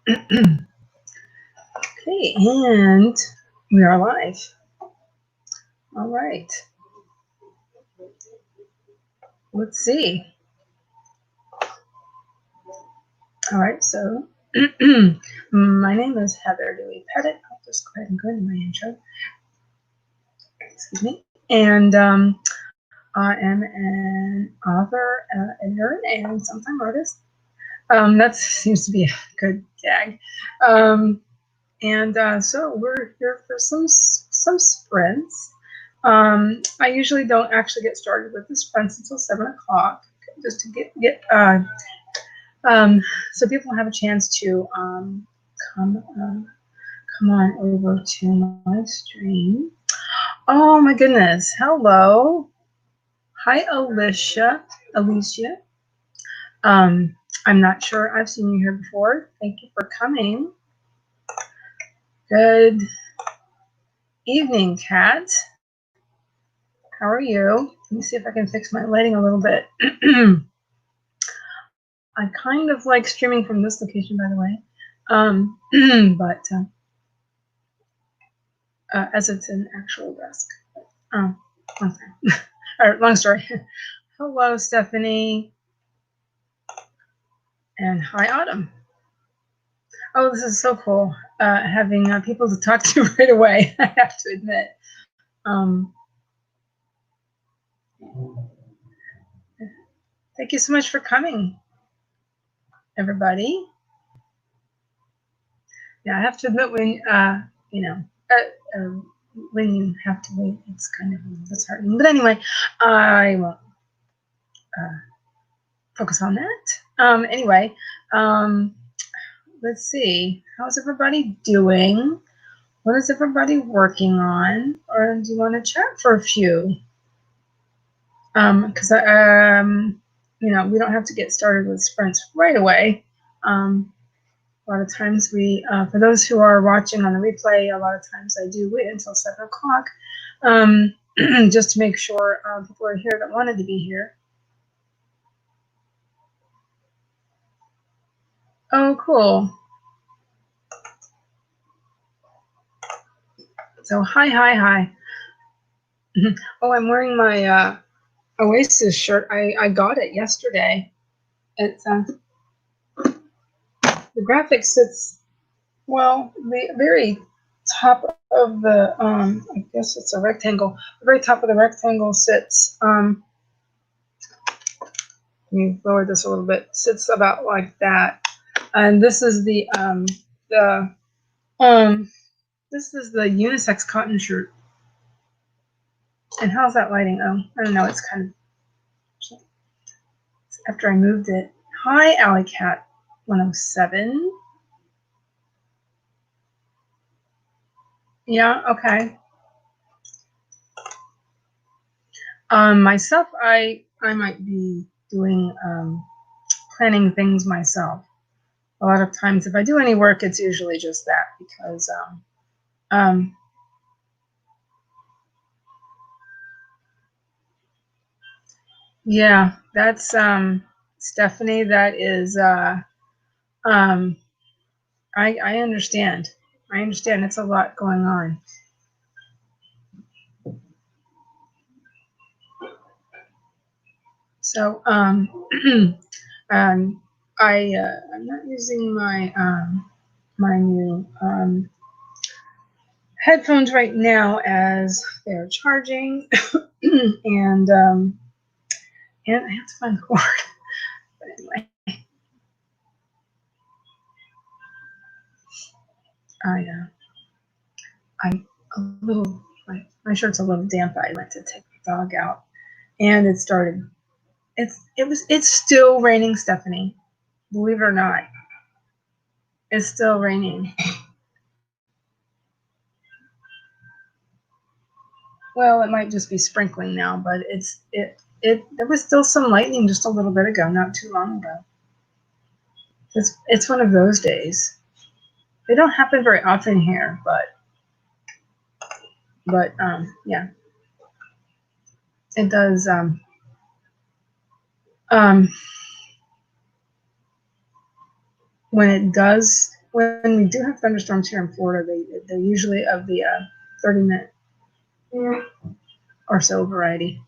Okay, and we are live. All right. Let's see. All right, so my name is Heather Dewey Pettit. I'll just go ahead and go into my intro. Excuse me. And I am an author, editor, and sometime artist. That seems to be a good gag. And so we're here for some sprints. I usually don't actually get started with the sprints until 7 o'clock, just to get so people have a chance to come on over to my stream. Oh my goodness! Hello, hi Alicia. I'm not sure I've seen you here before. Thank you for coming. Good evening, Kat. How are you? Let me see if I can fix my lighting a little bit. I kind of like streaming from this location, by the way, but as it's an actual desk. Oh, okay. All right, long story. Hello, Stephanie. And hi, Autumn. Oh, this is so cool, having people to talk to right away, I have to admit. Thank you so much for coming, everybody. Yeah, I have to admit, when when you have to wait, it's kind of disheartening. But anyway, I won't focus on that. Anyway, let's see. How's everybody doing? What is everybody working on? Or do you want to chat for a few? Because we don't have to get started with sprints right away. A lot of times for those who are watching on the replay, a lot of times I do wait until 7 o'clock, just to make sure people are here that wanted to be here. Oh, cool. So hi. Oh, I'm wearing my Oasis shirt. I got it yesterday. It's the graphic sits, well, the very top of the I guess it's a rectangle. The very top of the rectangle sits let me lower this a little bit. Sits about like that. And this is the this is the unisex cotton shirt. And how's that lighting? Oh, I don't know. It's kind of after I moved it. Hi, Alley Cat 107. Yeah, okay. Myself, I might be doing planning things myself. A lot of times, if I do any work, it's usually just that, because yeah, that's Stephanie. That is I understand. I understand. It's a lot going on. So I'm not using my my new headphones right now, as they're charging, and I have to find the cord. But anyway, I'm a little, my shirt's a little damp. I went to take the dog out, and it started. It's still raining, Stephanie. Believe it or not, it's still raining. Well, it might just be sprinkling now, but there was still some lightning just a little bit ago, not too long ago. It's one of those days. They don't happen very often here, but yeah, it does. When it does when we do have thunderstorms here in Florida, they're usually of the 30-minute or so variety.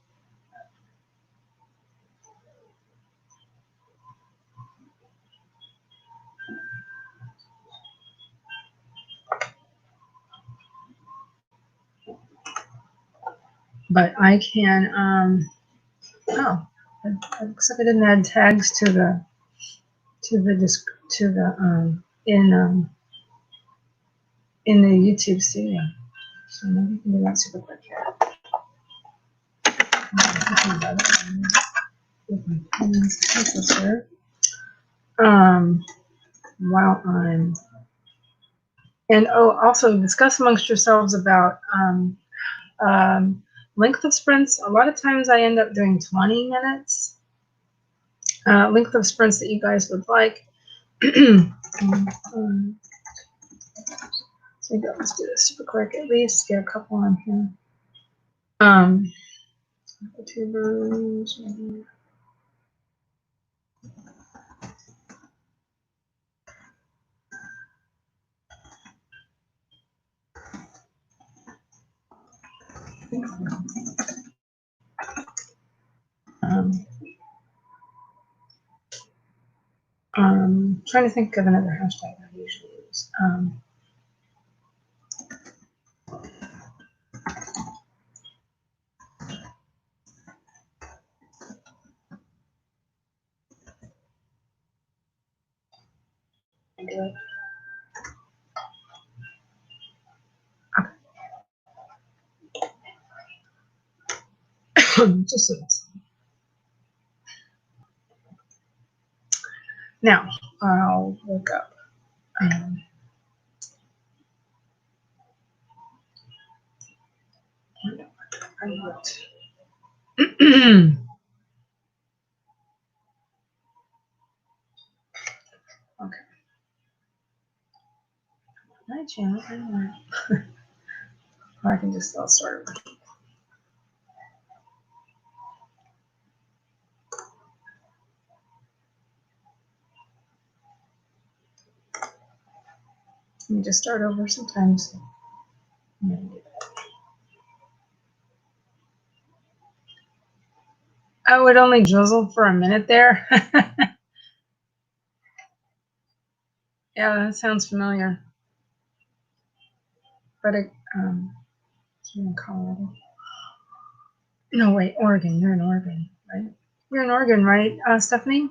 But I can, oh, it looks like I didn't add tags to the in the YouTube studio. So maybe we can do that super quick here. While I'm, and also discuss amongst yourselves about length of sprints. A lot of times I end up doing 20 minutes. Length of sprints that you guys would like. So let's do this super quick. At least get a couple on here. YouTubers. Trying to think of another hashtag I usually use. Just so that's now I'll look up. I wrote. Okay. My channel. I can just I'll start over. Let me just start over sometimes. Oh, it only drizzled for a minute there. Yeah, that sounds familiar. But it's in Colorado. No, wait, Oregon. You're in Oregon, right? You're in Oregon, right, Stephanie?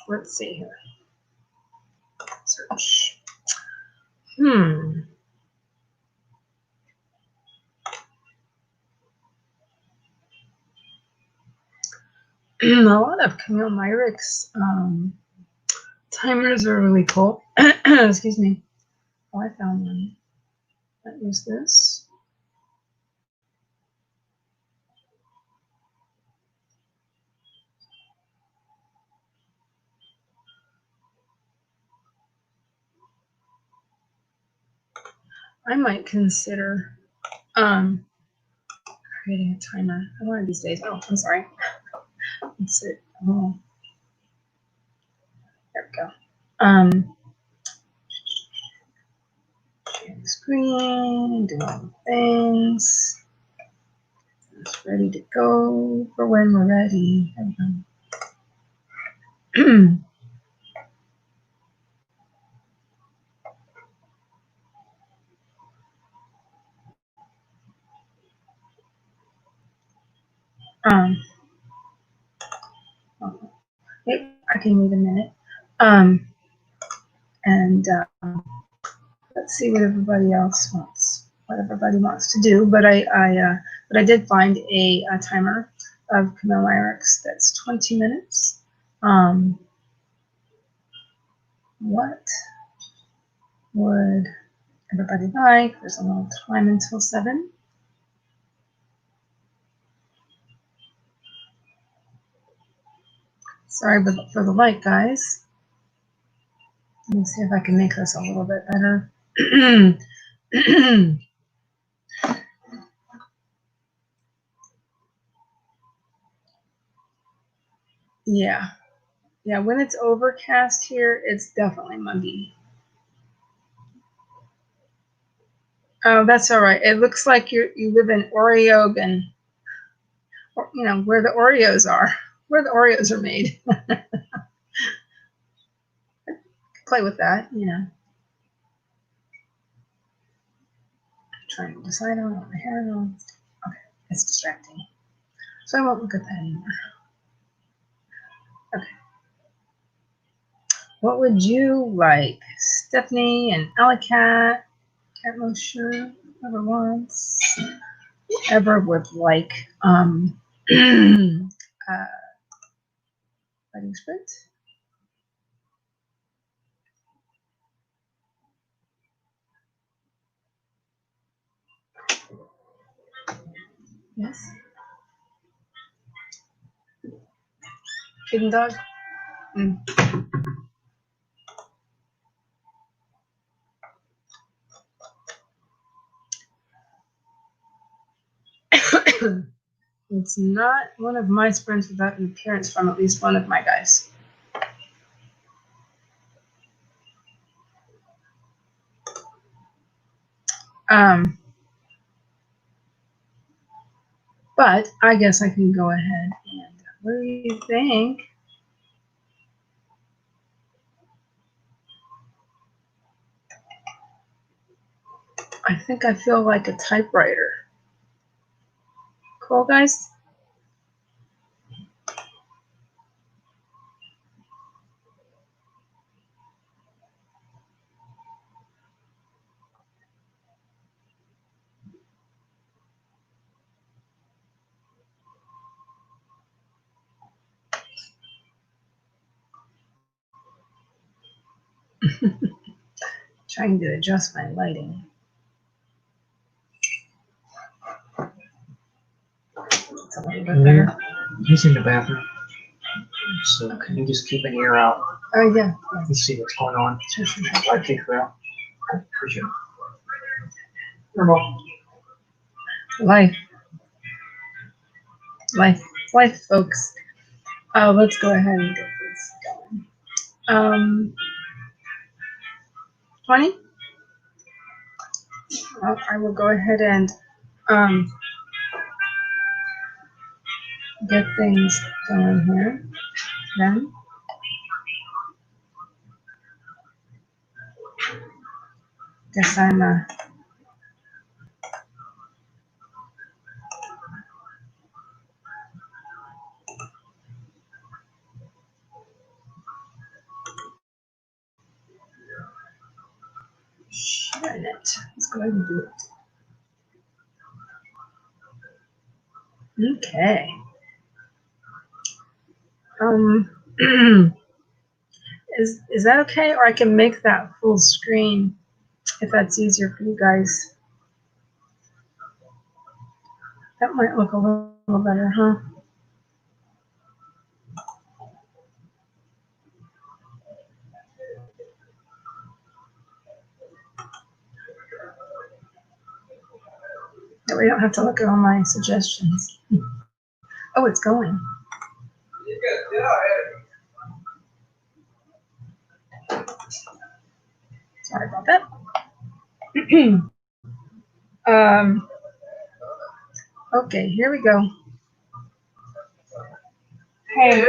Let's see here. Search. A lot of Camille Myricks timers are really cool. Excuse me. Oh, I found one. That is this. I might consider creating a timer. One of these days. Oh, I'm sorry. Let's see. Oh, there we go. Share the screen, do all the things. It's ready to go for when we're ready. There we go. I can wait a minute. And let's see what everybody else wants. What everybody wants to do. But I did find a timer of Camille Myricks that's 20 minutes. What would everybody like? There's a little time until 7. Sorry for the light, guys. Let me see if I can make this a little bit better. Yeah. Yeah, when it's overcast here, it's definitely muggy. Oh, that's all right. It looks like you live in Oregon, or, where the Oreos are, where the Oreos are made. Play with that. Trying to decide on what my hair is. Okay, it's distracting. So I won't look at that anymore. Okay. What would you like? Stephanie and Alicat, Cat Mosher, whoever wants. Ever would like fighting sprint. Yes. Hidden dog. Mm. It's not one of my sprints without an appearance from at least one of my guys. But I guess I can go ahead and what do you think? I think I feel like a typewriter. Cool, guys? Trying to adjust my lighting. It's a little bit better. He's in the bathroom. So okay. You just keep an ear out. Oh, yeah. You see what's going on. Sure. I take her out. Appreciate it. Remote. Life, folks. Let's go ahead and get this going. 20? Well, I will go ahead and get things going here. Then. Guess I'm sharing it. Let's go ahead and do it. Okay. Is that okay? Or I can make that full screen if that's easier for you guys. That might look a little better, huh? That way I don't have to look at all my suggestions. Oh, it's going. Sorry about that. Okay, here we go. Hey.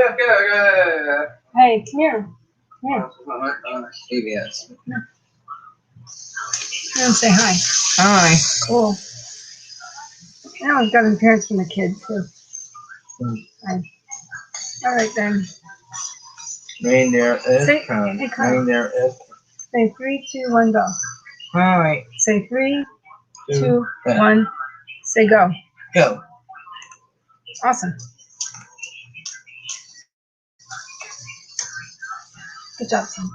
Hey, come here. CBS. Come and say hi. Hi. Cool. Now I've got appearance from the kids too. Hi. All right then. Reindeer is Say, coming. hey, Reindeer is. Say 3, 2, 1, go. Hi. Say 3, 2, 1. Say go. Go. Awesome. Good job, son.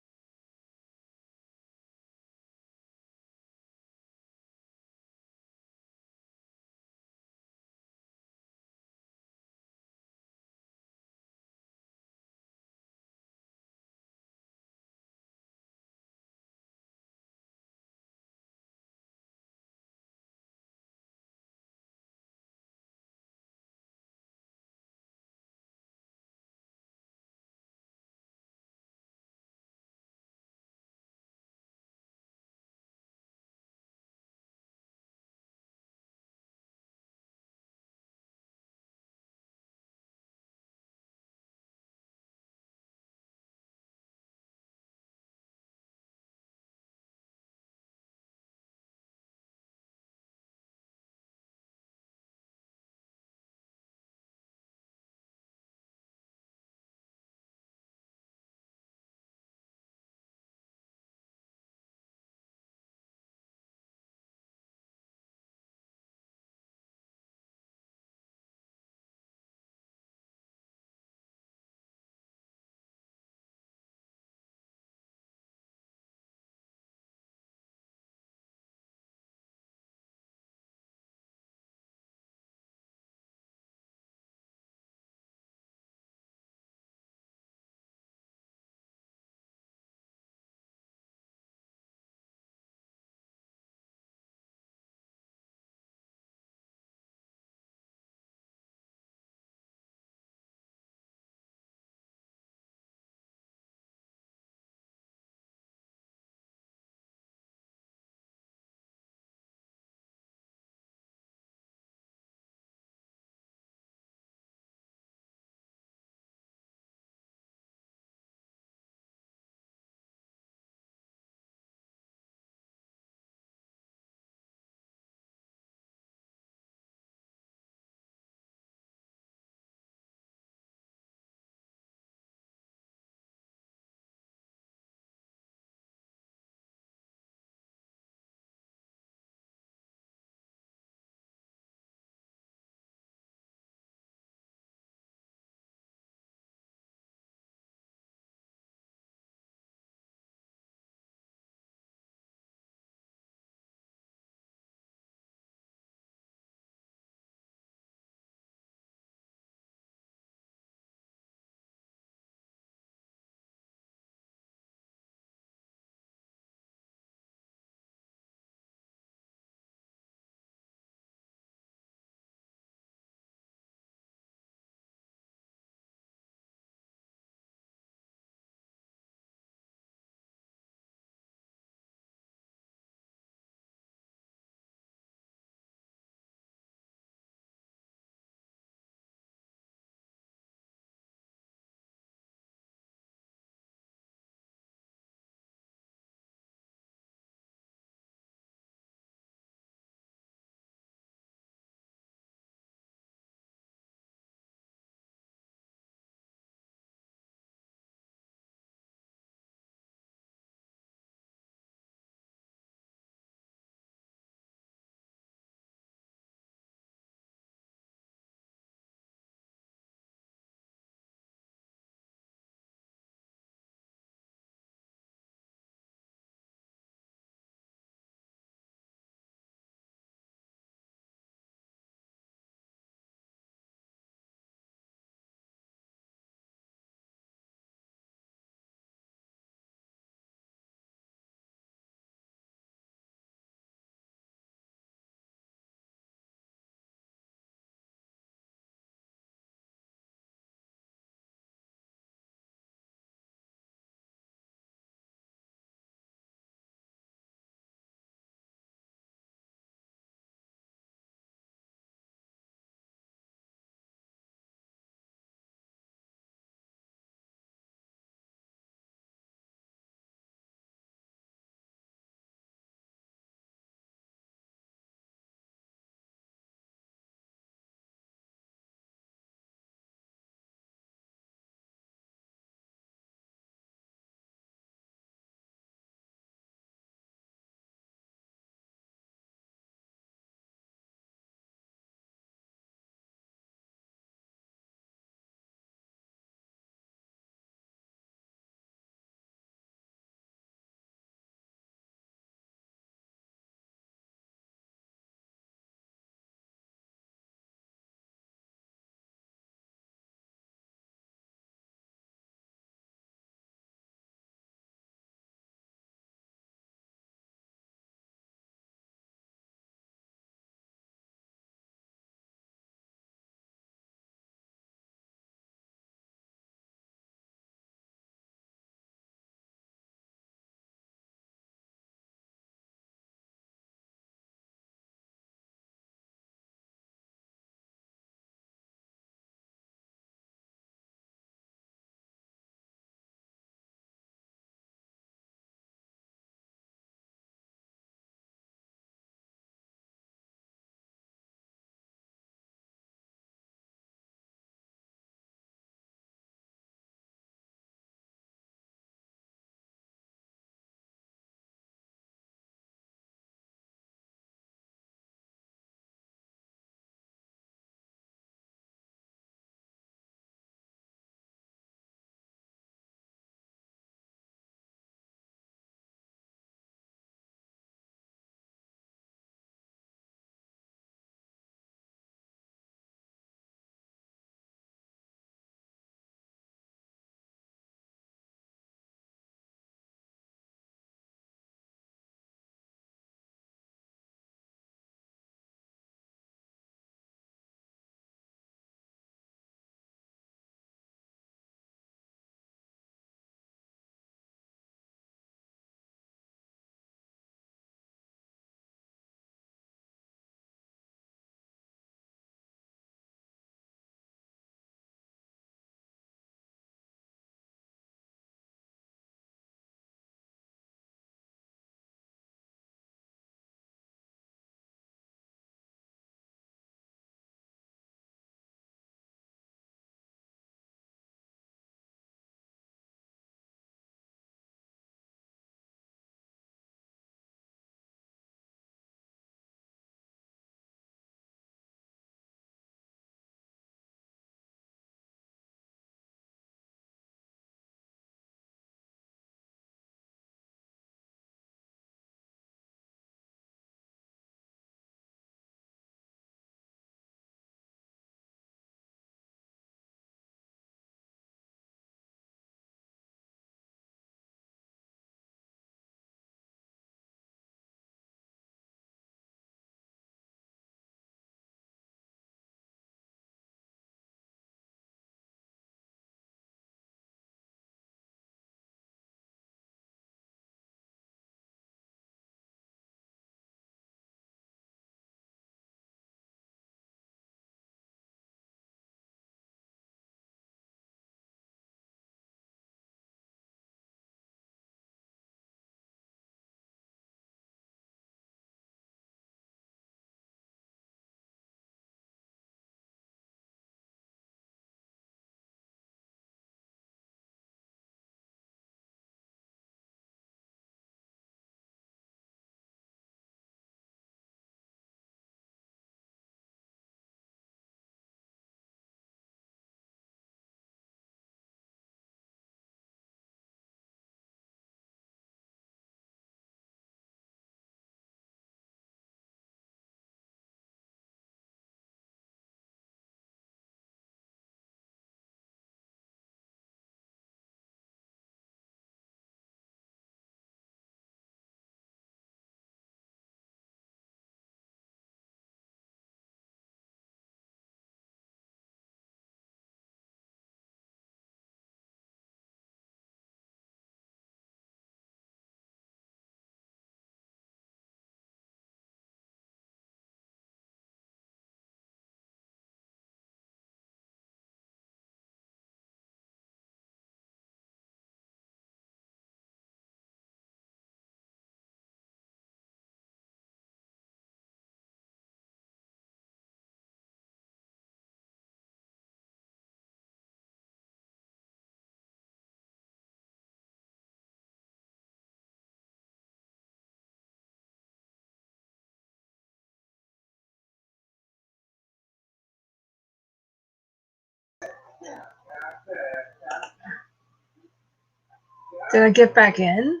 Did I get back in?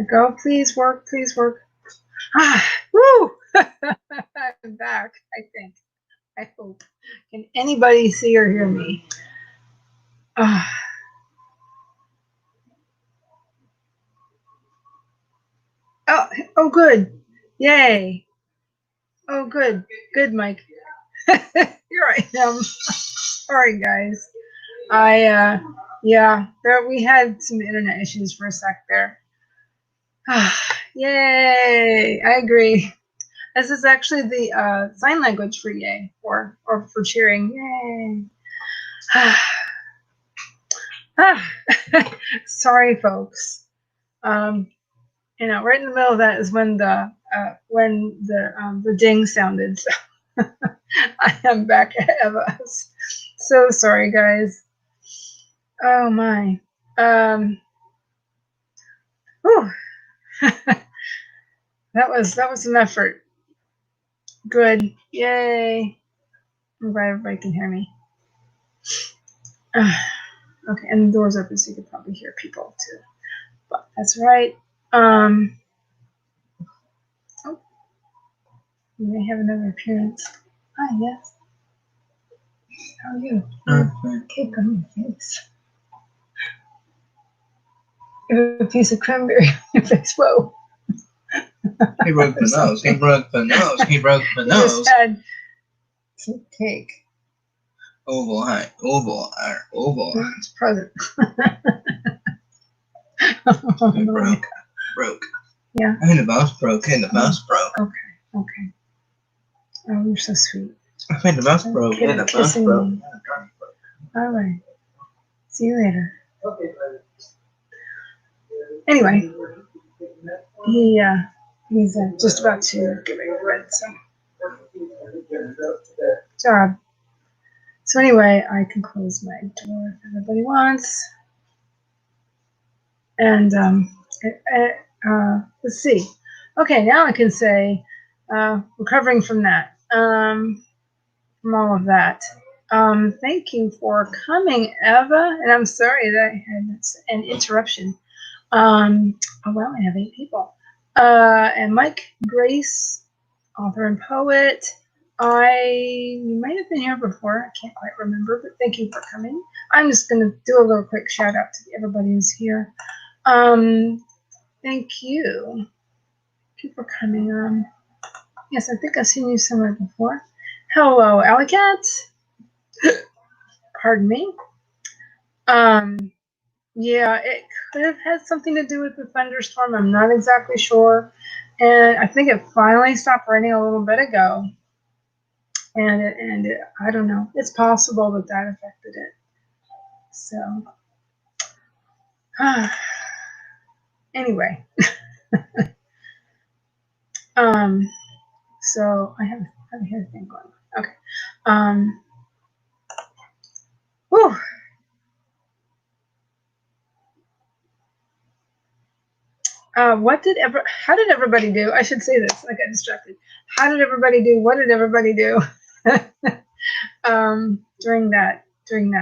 Go, please work, please work. Woo! I'm back, I think. I hope. Can anybody see or hear me? Oh, good. Yay. Oh, good. Good, Mike. Here I am. Sorry, guys. Yeah, we had some internet issues for a sec there. Yay. I agree. This is actually the sign language for yay, or for cheering. Yay. Sorry, folks. Right in the middle of that is when the ding sounded. So I am back ahead of us. So sorry, guys. Oh my. Whew. that was an effort. Good. Yay. I'm glad everybody can hear me. Okay, and the door's open so you can probably hear people too. But that's right. Oh, you may have another appearance. Hi, yes. How are you? Cake on your face. You have a piece of cranberry on your face. Whoa. He broke the nose. He broke the nose. He broke the nose. Just had some cake. Oval eye. Oval eye. Oval eye. It's present. Broke. Yeah. And the mouse broke. And the mouse broke. Okay. Oh, you're so sweet. I think the mouse broke. And the mouse broke. All right. See you later. Anyway, he's just about to get ready to bed. So, job. So anyway, I can close my door if everybody wants. And let's see. Okay, now I can say recovering from that, from all of that. Thank you for coming, Eva. And I'm sorry that I had an interruption. Oh wow, I have 8 people. And Mike, Grace, author and poet. You might have been here before. I can't quite remember, but thank you for coming. I'm just going to do a little quick shout out to everybody who's here. Thank you. Thank you for coming. Yes, I think I've seen you somewhere before. Hello, Alley Cat. Pardon me. Yeah, it could have had something to do with the thunderstorm. I'm not exactly sure. And I think it finally stopped raining a little bit ago. And I don't know. It's possible that affected it. So, anyway. So I have a hair thing going on. Okay. Whew. How did everybody do? I should say this. I got distracted. How did everybody do? What did everybody do? During that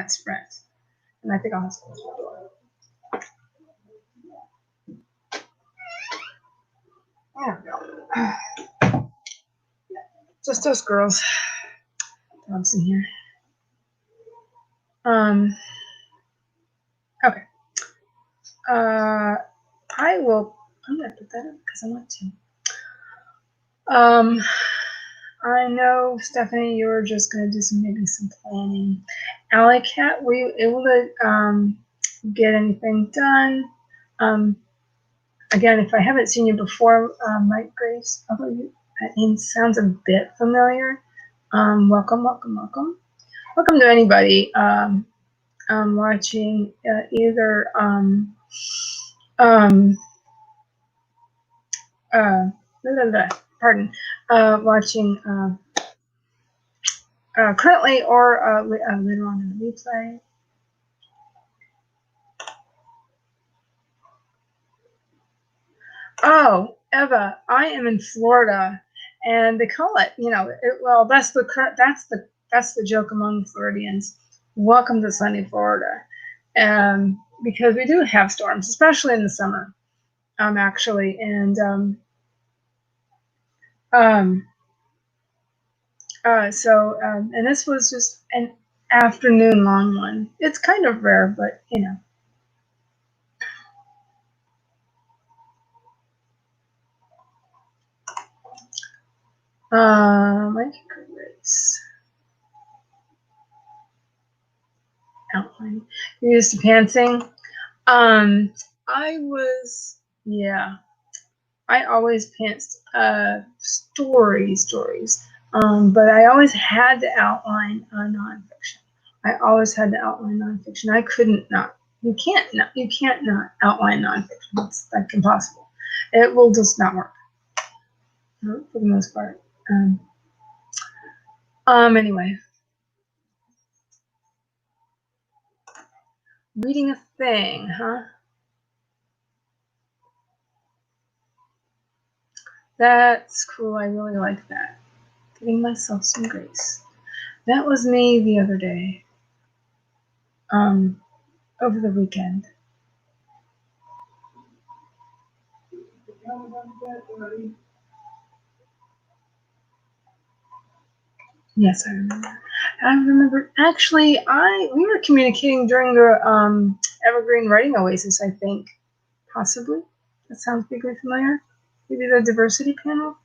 sprint? And I think I'll have to close my door. There we go. Just us girls. Dogs in here. Okay. I'm gonna put that in because I want to. I know, Stephanie, you're just gonna do maybe some planning. Alley Cat, were you able to get anything done? Again, if I haven't seen you before, Mike Grace, although that name sounds a bit familiar. Welcome. Welcome to anybody watching either watching currently or later on in the replay. Oh, Eva, I am in Florida, and they call it, well, that's the joke among Floridians. Welcome to sunny Florida, because we do have storms, especially in the summer, actually, and and this was just an afternoon long one. It's kind of rare, but I think race outline. You used to pantsing. I was, yeah. I always pantsed stories. But I always had to outline nonfiction. I always had to outline nonfiction. I couldn't not. You can't not outline nonfiction. It's like impossible. It will just not work for the most part. Anyway, reading a thing, huh? That's cool. I really like that. Giving myself some grace. That was me the other day. Over the weekend. Yes, I remember. I remember. Actually, we were communicating during the Evergreen Writing Oasis. I think, possibly. That sounds vaguely familiar. Maybe the diversity panel.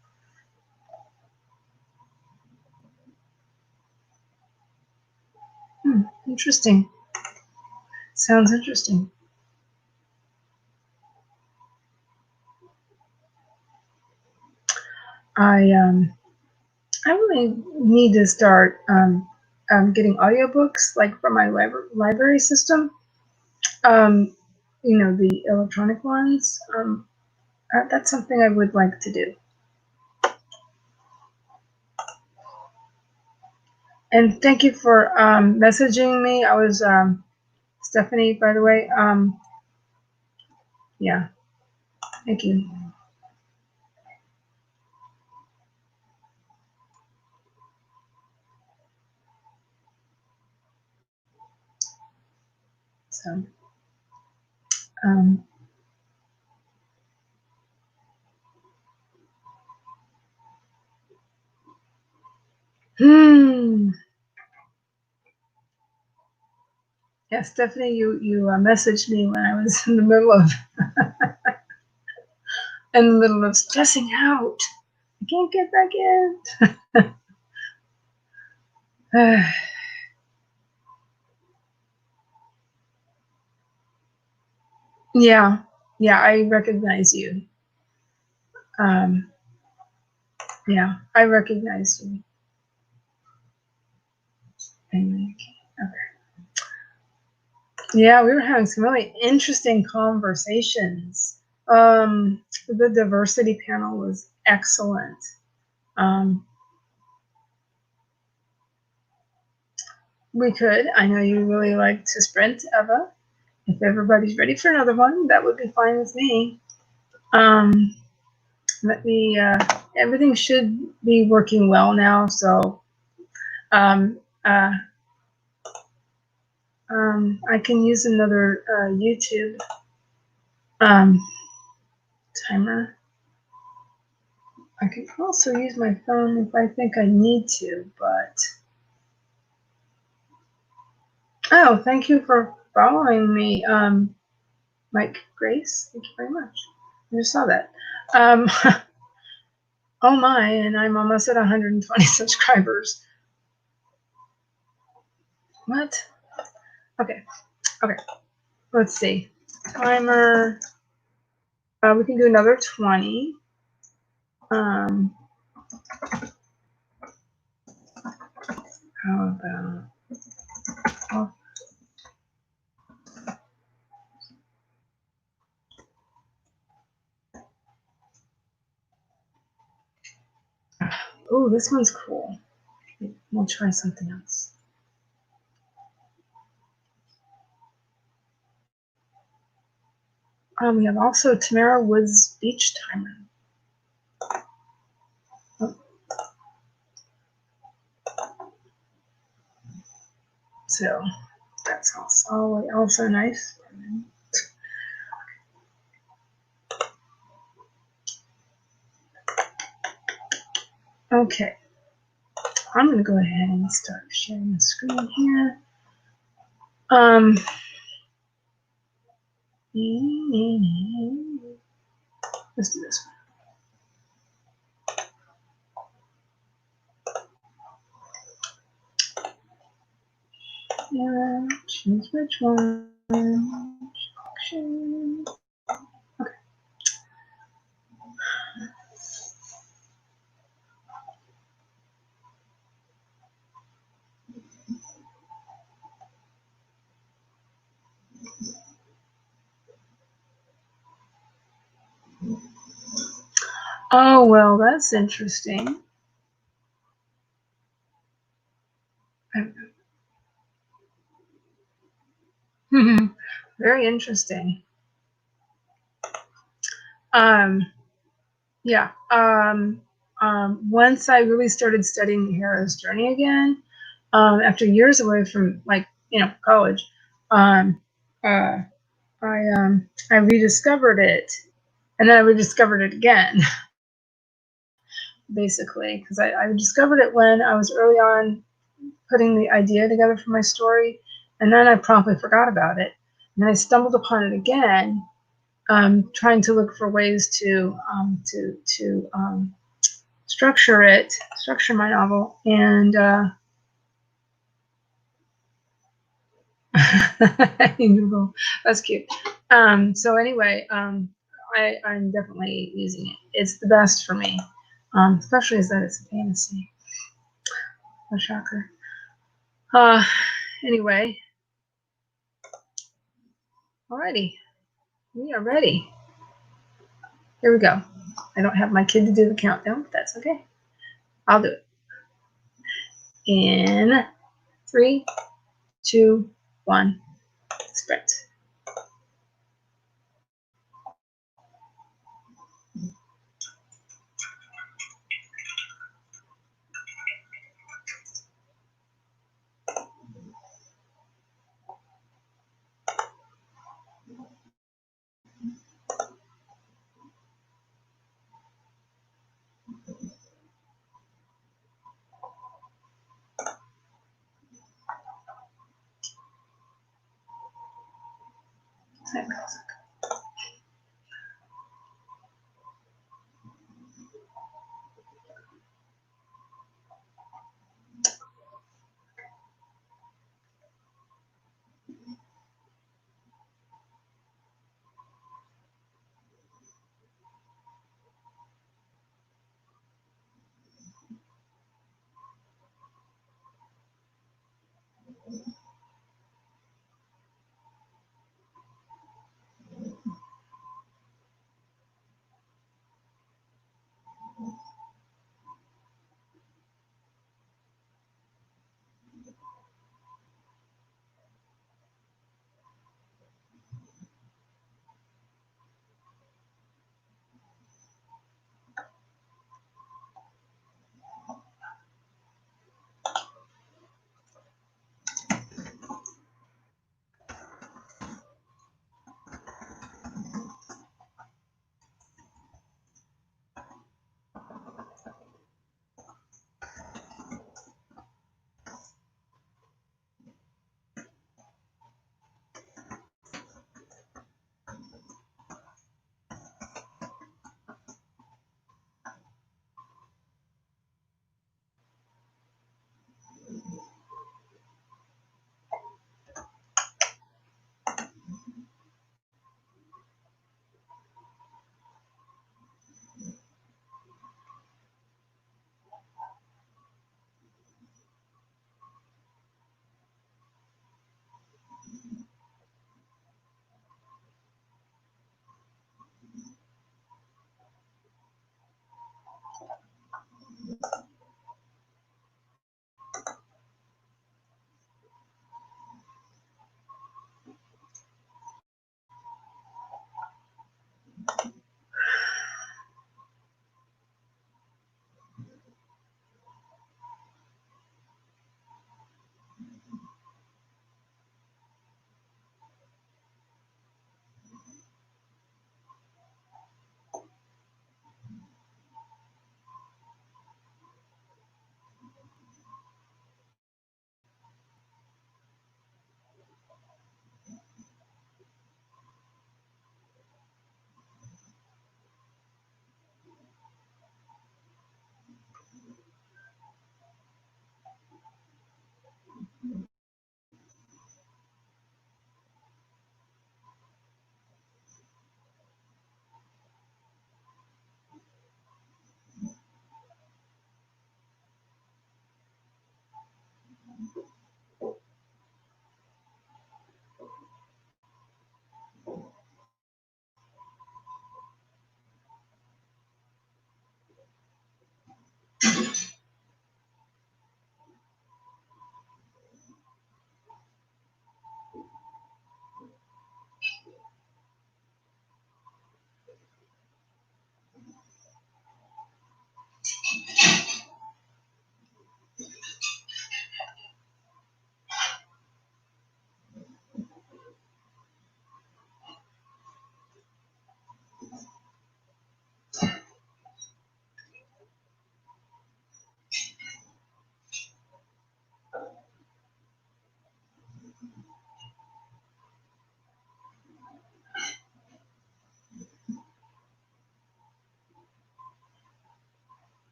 Interesting. Sounds interesting. I really need to start getting audiobooks like from my library system. The electronic ones. That's something I would like to do. And thank you for messaging me. I was Stephanie, by the way. Yeah, thank you. So, yeah, Stephanie, you messaged me when I was in the middle of stressing out. I can't get back in. Yeah, I recognize you. Yeah, I recognize you. Okay. Yeah, we were having some really interesting conversations. The diversity panel was excellent. We could. I know you really like to sprint, Eva. If everybody's ready for another one, that would be fine with me. Everything should be working well now, so I can use another YouTube timer. I can also use my phone if I think I need to, but oh, thank you for following me, Mike Grace. Thank you very much. I just saw that. Oh my, and I'm almost at 120 subscribers. What? Okay. Let's see. Timer. We can do another 20. How about? Oh, this one's cool. We'll try something else. We have also Tamara Woods Beach Timer. Oh, So that's also nice. Okay, I'm going to go ahead and start sharing the screen here. Let's do this one. Yeah, choose which one. Action. Okay. Oh, well, that's interesting. Very interesting. Yeah. Once I really started studying the hero's journey again, after years away from college, um, uh, I rediscovered it, and then I rediscovered it again, basically, because I discovered it when I was early on putting the idea together for my story, and then I promptly forgot about it, and then I stumbled upon it again, trying to look for ways to structure my novel, and that's cute. So anyway, I'm definitely using it. It's the best for me, especially as that it's a fantasy. A shocker. Anyway, alrighty, we are ready. Here we go. I don't have my kid to do the countdown, but that's okay. I'll do it. In 3, 2, 1, sprint.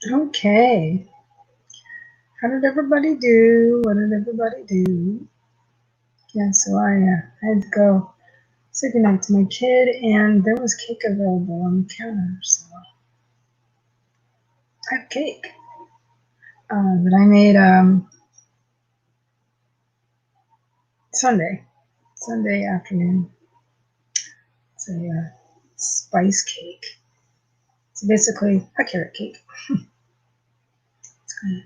Okay. How did everybody do? What did everybody do? Yeah, so I had to go say goodnight to my kid, and there was cake available on the counter, so I have cake that I made Sunday afternoon. It's a spice cake. It's basically a carrot cake. It's good.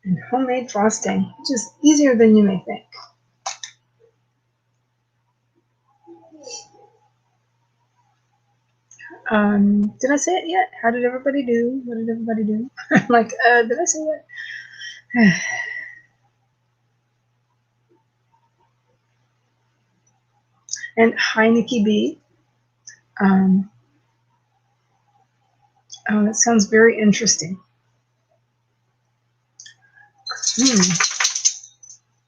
And homemade frosting, which is easier than you may think. Did I say it yet? How did everybody do? What did everybody do? Like, did I say it? And hi, Nikki B. It sounds very interesting.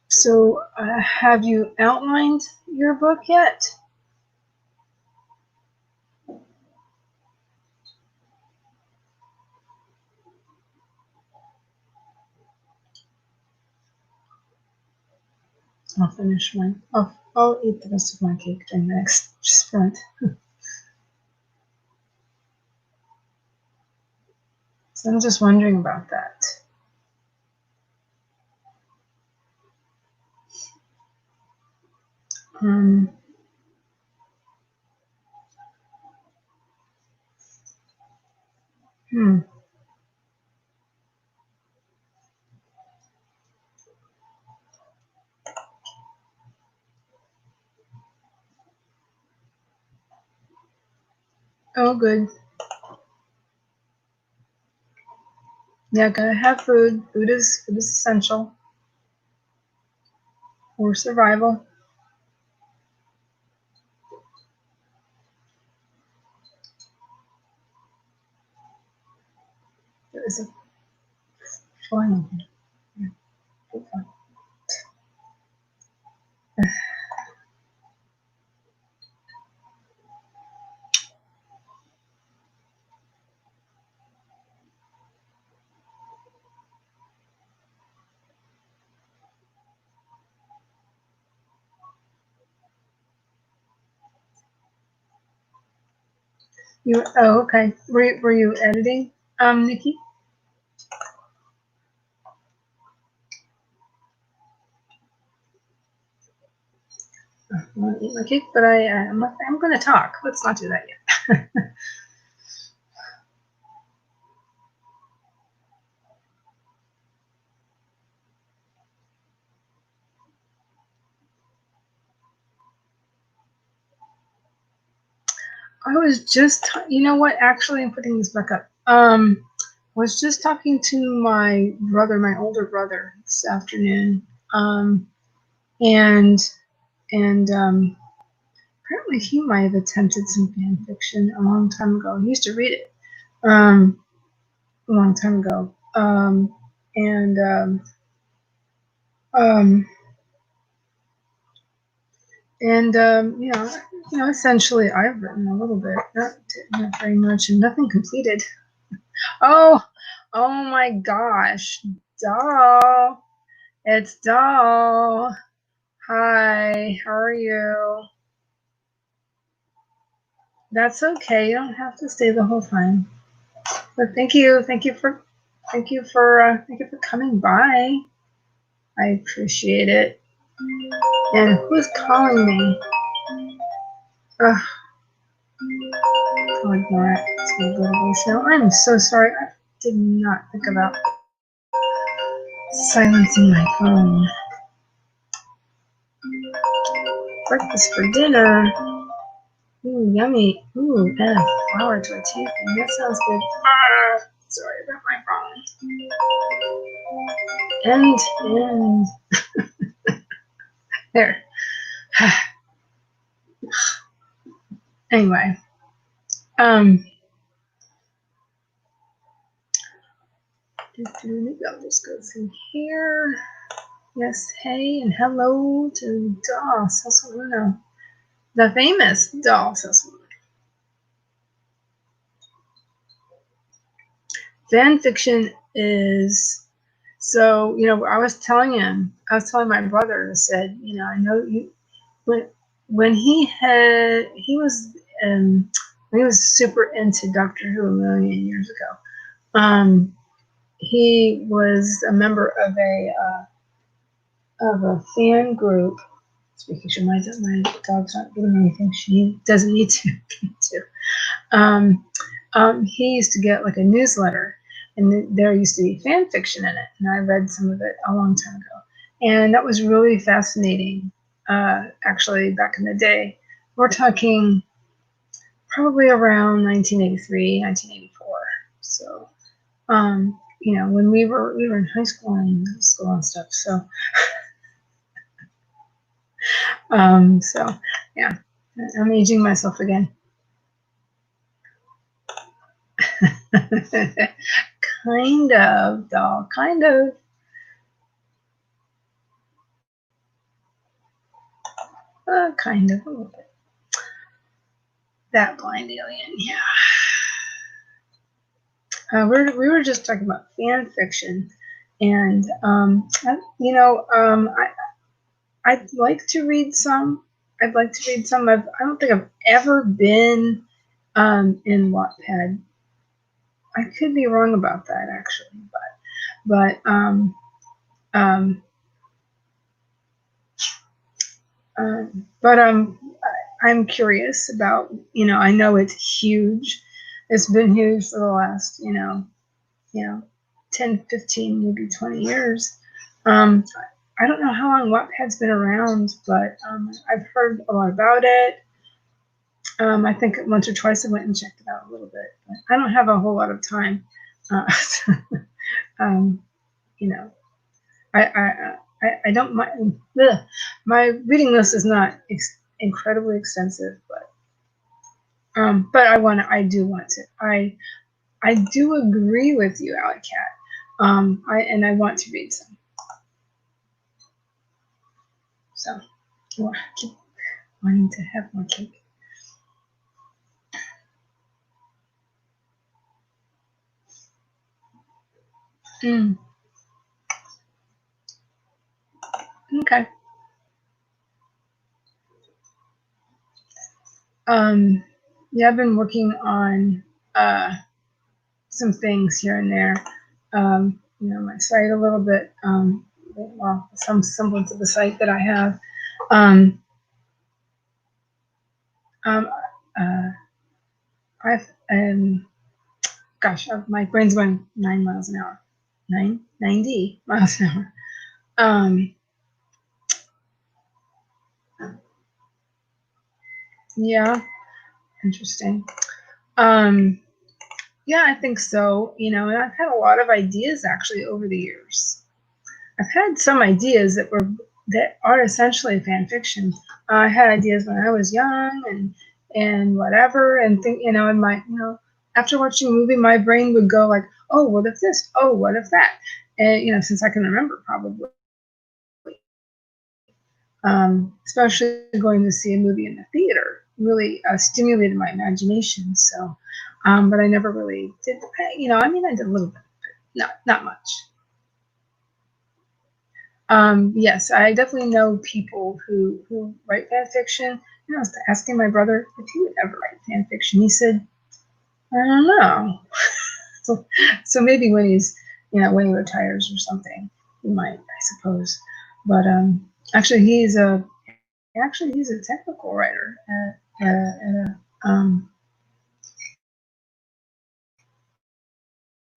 So, have you outlined your book yet? I'll finish mine. I'll eat the rest of my cake during the next sprint. So I'm just wondering about that. Hmm. Oh, good. Yeah, gotta have food. Food is essential for survival. There is a flying here. Okay. Were you editing, Nikki? I want to eat my cake, but I'm going to talk. Let's not do that yet. I was just, you know what? Actually, I'm putting this back up. Was just talking to my brother, my older brother, this afternoon, and apparently he might have attempted some fan fiction a long time ago. He used to read it a long time ago, and um, essentially, I've written a little bit, not very much, and nothing completed. Oh, oh my gosh, Doll, it's Doll. Hi, how are you? That's okay. You don't have to stay the whole time. But thank you for coming by. I appreciate it. And who's calling me? Ugh, oh, ignore it. It's gonna go to voicemail. I'm so sorry. I did not think about silencing my phone. Breakfast for dinner. Ooh, yummy. Ooh, and a flower tortilla. That sounds good. Sorry about my phone. And there. Anyway, I'll just go through here. Yes, hey, and hello to Doll Sassaluna, the famous Doll Sassaluna. fan fiction is, so, I was telling my brother, I said, I know you, when when um he was super into Doctor Who a million years ago. He was a member of a fan group. Just making sure my dog's not doing anything she doesn't need to. Um, he used to get like a newsletter, and there used to be fan fiction in it, and I read some of it a long time ago, and that was really fascinating. Actually, back in the day, we're talking probably around 1983, 1984. So, when we were in high school and middle school and stuff. So yeah, I'm aging myself again. Kind of, doll, kind of. Kind of, a little bit. That blind alien, yeah. We were just talking about fan fiction, and I'd like to read some. I'd like to read some. I don't think I've ever been in Wattpad. I could be wrong about that actually, but um, but I'm curious about. I know it's huge. It's been huge for the last you know 10, 15, maybe 20 years. Um, I don't know how long Wattpad's been around, but I've heard a lot about it. I think once or twice I went and checked it out a little bit, but I don't have a whole lot of time. So, um, you know, I don't mind. My reading list is not incredibly extensive, but I do want to. I do agree with you, Alley Cat. I want to read some. So I keep wanting to have more cake. Mm, okay. Yeah, I've been working on some things here and there. My site a little bit. Well, some semblance of the site that I have. Um, um, uh, I've gosh, my brain's going 9 miles an hour. 90 miles an hour. Um, yeah, interesting. Um, yeah, I think so. And I've had a lot of ideas actually over the years. I've had some ideas that are essentially fan fiction. I had ideas when I was young and whatever, and think and my after watching a movie, my brain would go like, oh, what if this? Oh, what if that? And since I can remember, probably. Especially going to see a movie in the theater really stimulated my imagination. So, but I never really did. I did a little bit, not much. Yes, I definitely know people who write fan fiction. I was asking my brother if he would ever write fan fiction. He said, I don't know. So maybe when he retires or something, he might, I suppose. But actually, he's a technical writer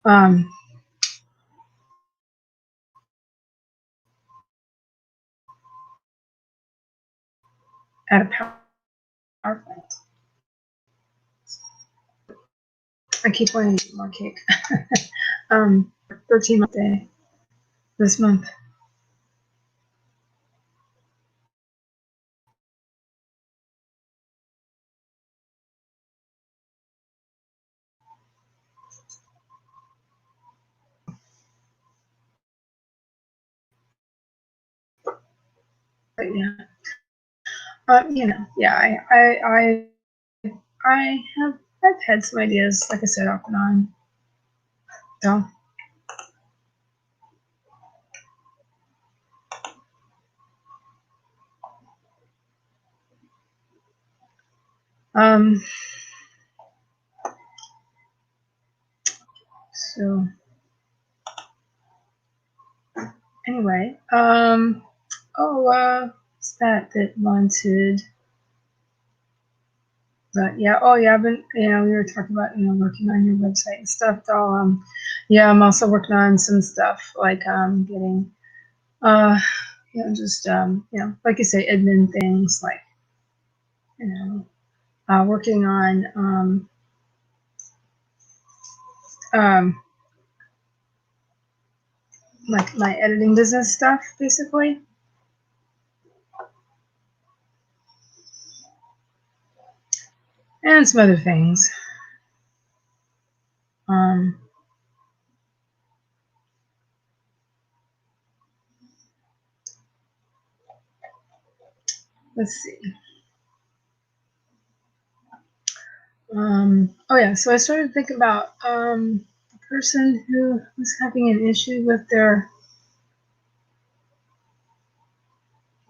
um, at a power plant. I keep wanting to eat more cake. 13th day this month. But yeah, yeah, I have I've had some ideas, like I said, off and on. So, um, so anyway, what's that wanted? But yeah, oh yeah, I've been, we were talking about, working on your website and stuff, doll. Yeah, I'm also working on some stuff like getting, uh, just like you say, admin things like, you working on um, like my editing business stuff, basically. And some other things. Um, let's see. Oh yeah, so I started thinking about a person who was having an issue with their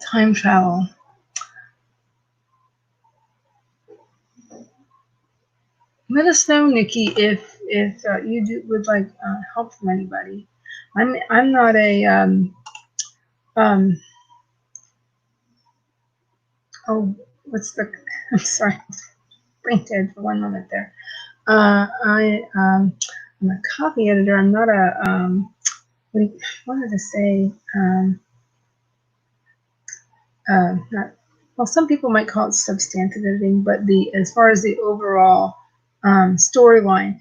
time travel. Let us know, Nikki, if would like help from anybody. I'm not a um oh what's the I'm sorry, brain dead for one moment there. I'm a copy editor. I'm not a what did I say? Not, well, some people might call it substantive editing, but the as far as the overall storyline,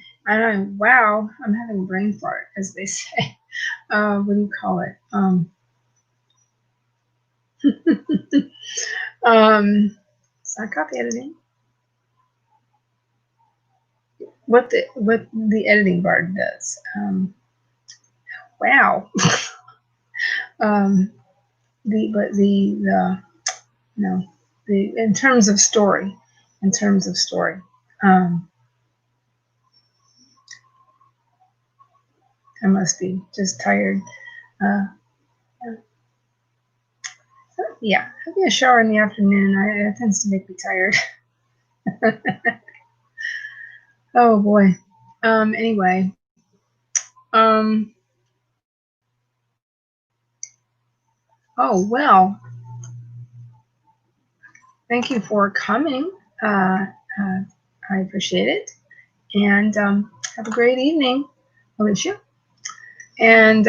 wow, I'm having brain fart, as they say. What do you call it? It's not copy editing. What the editing bar does. Wow. um, the no the in terms of story, um, I must be just tired. Uh, yeah, having a shower in the afternoon, it tends to make me tired. Oh boy. Anyway. Um. Oh well. Thank you for coming. Uh, uh, I appreciate it, and have a great evening, Alicia. And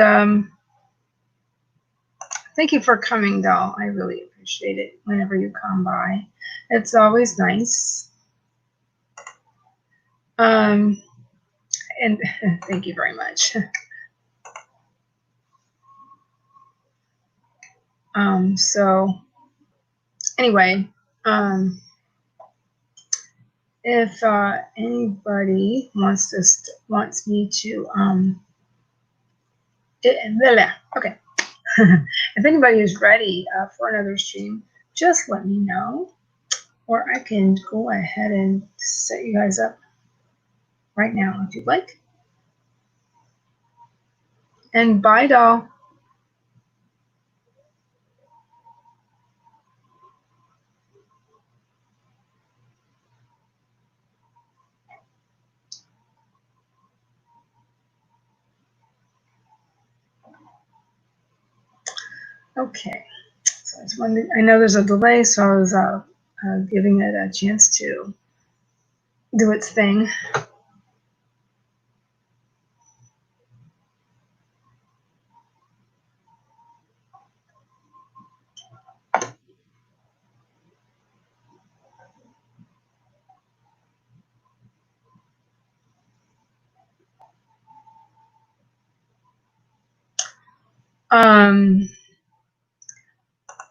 thank you for coming, doll. I really appreciate it whenever you come by. It's always nice. And thank you very much. So anyway, if anybody wants me to okay, if anybody is ready for another stream, just let me know, or I can go ahead and set you guys up right now if you'd like. And bye, doll. Okay. So I just wanted, I know there's a delay, so I was giving it a chance to do its thing.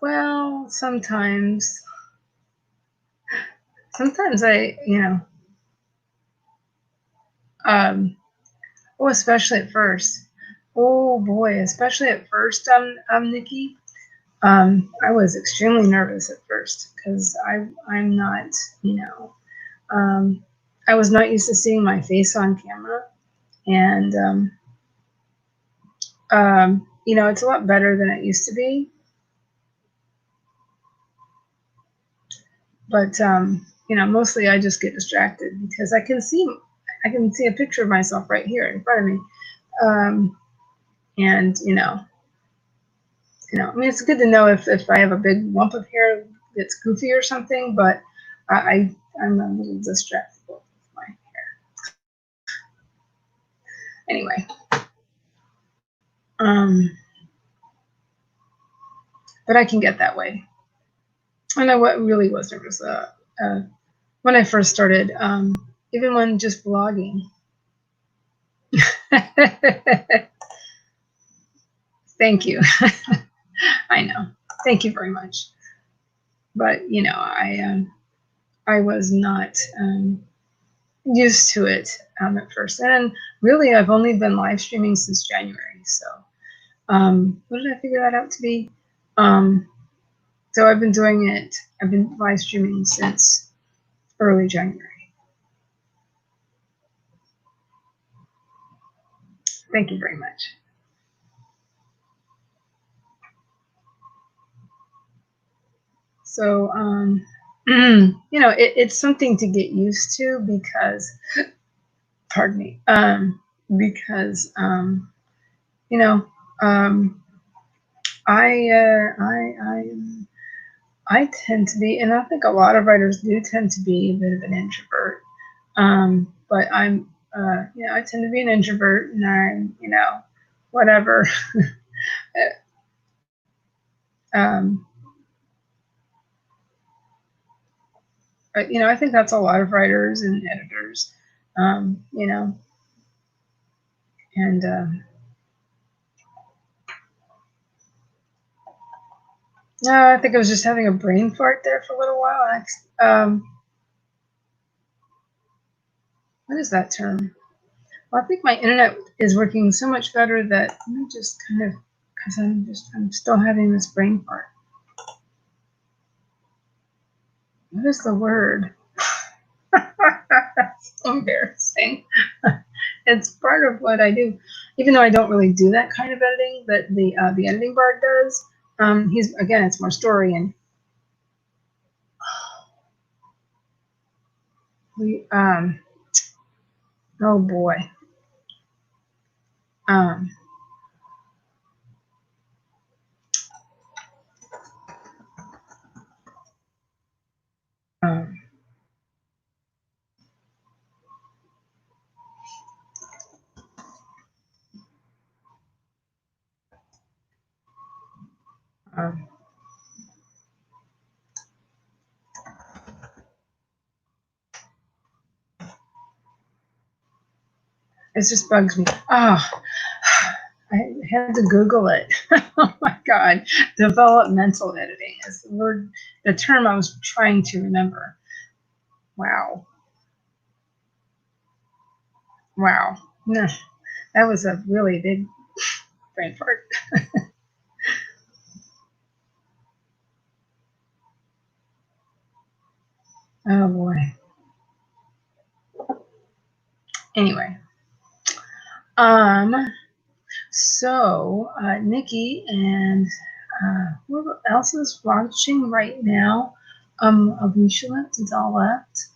Well, sometimes I, especially at first. Oh boy, especially at first, Nikki. I was extremely nervous at first because I'm not, you know, I was not used to seeing my face on camera, and It's a lot better than it used to be. But mostly I just get distracted because I can see a picture of myself right here in front of me, and I mean, it's good to know if I have a big lump of hair that's goofy or something, but I'm a little distractible with my anyway. But I can get that way. I know what really was nervous when I first started, even when just blogging. Thank you. I know. Thank you very much. But I was not used to it at first, and really, I've only been live streaming since January. So, what did I figure that out to be? So I've been doing it. I've been live streaming since early January. Thank you very much. So, it's something to get used to because, pardon me, because, I tend to be, and I think a lot of writers do tend to be a bit of an introvert. But I tend to be an introvert, and I'm, whatever. But I think that's a lot of writers and editors, and no, I think I was just having a brain fart there for a little while. What is that term? Well, I think my internet is working so much better that let me just kind of, because I'm still having this brain fart. What is the word? So embarrassing. It's part of what I do, even though I don't really do that kind of editing, but the editing bard does. It's more story, and we oh boy. Um, um, um, it just bugs me. Oh, I had to Google it. Oh my God. Developmental editing is the term I was trying to remember. Wow. Wow. No, that was a really big brain fart. Oh boy. Anyway. So Nikki and who else is watching right now? Alicia left, it's all left.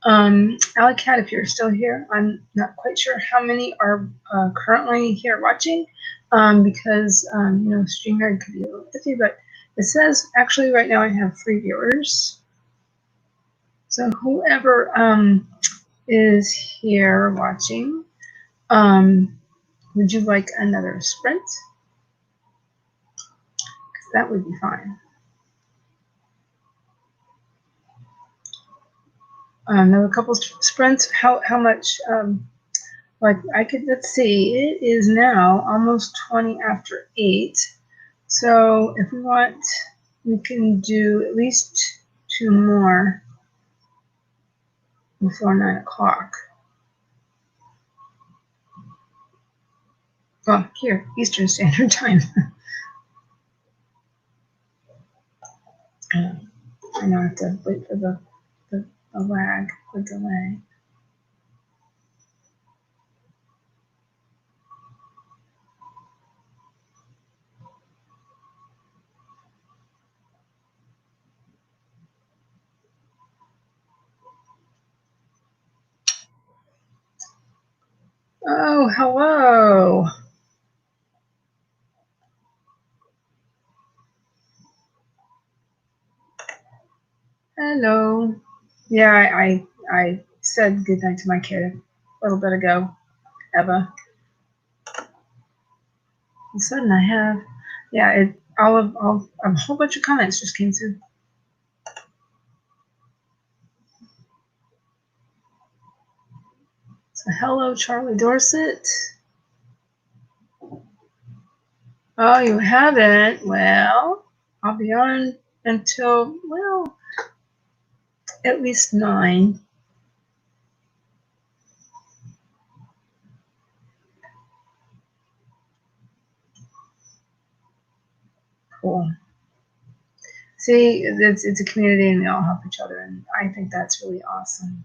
Alicat, if you're still here, I'm not quite sure how many are currently here watching, because StreamYard could be a little iffy, but it says actually right now I have 3 viewers. So whoever is here watching, would you like another sprint? That would be fine. There were a couple sprints. How much? Let's see. It is now almost 20 after 8. So if we want, we can do at least 2 more before 9 o'clock. Well, here, Eastern Standard Time. I know I have to wait for the lag, the delay. Oh, hello. Hello. Yeah, I said goodnight to my kid a little bit ago, Eva. All of a sudden I have, yeah, all a whole bunch of comments just came through. So hello, Charlie Dorset. Oh, you haven't? Well, I'll be on until, well, at least 9. Cool. See, it's a community and we all help each other, and I think that's really awesome.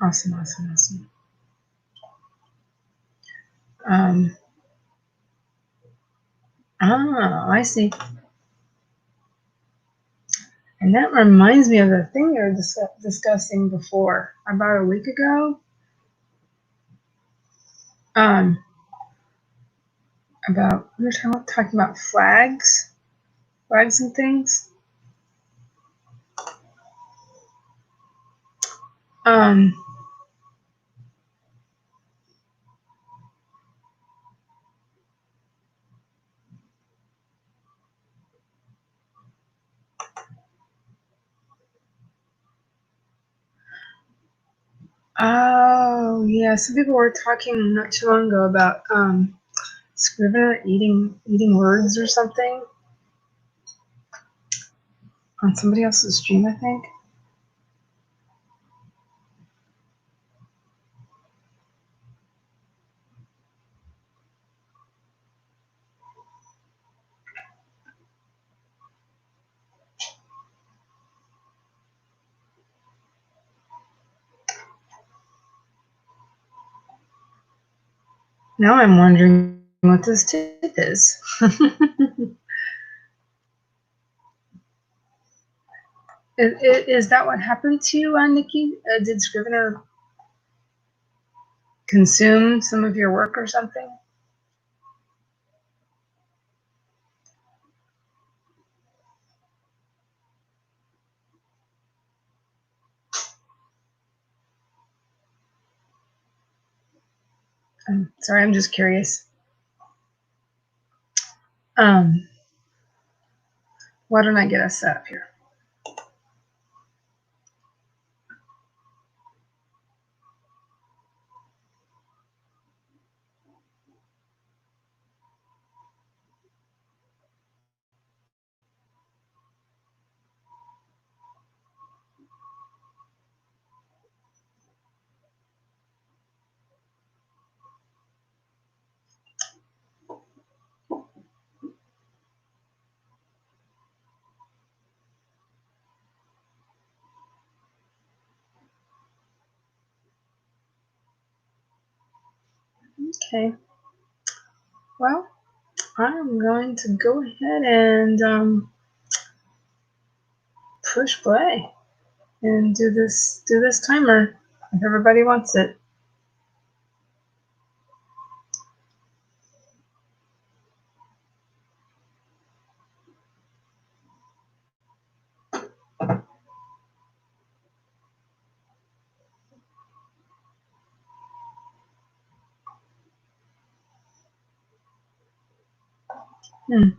Awesome, awesome, awesome. Um, I see. And that reminds me of the thing you were discussing before, about a week ago. Um, about we were talking about flags and things. Um, oh yeah, some people were talking not too long ago about Scrivener eating words or something on somebody else's stream, I think. Now I'm wondering what this tip is. Is that what happened to you, Nikki? Did Scrivener consume some of your work or something? I'm sorry, I'm just curious. Why don't I get us set up here? Okay. Well, I'm going to go ahead and push play and do this timer if everybody wants it. Hmm.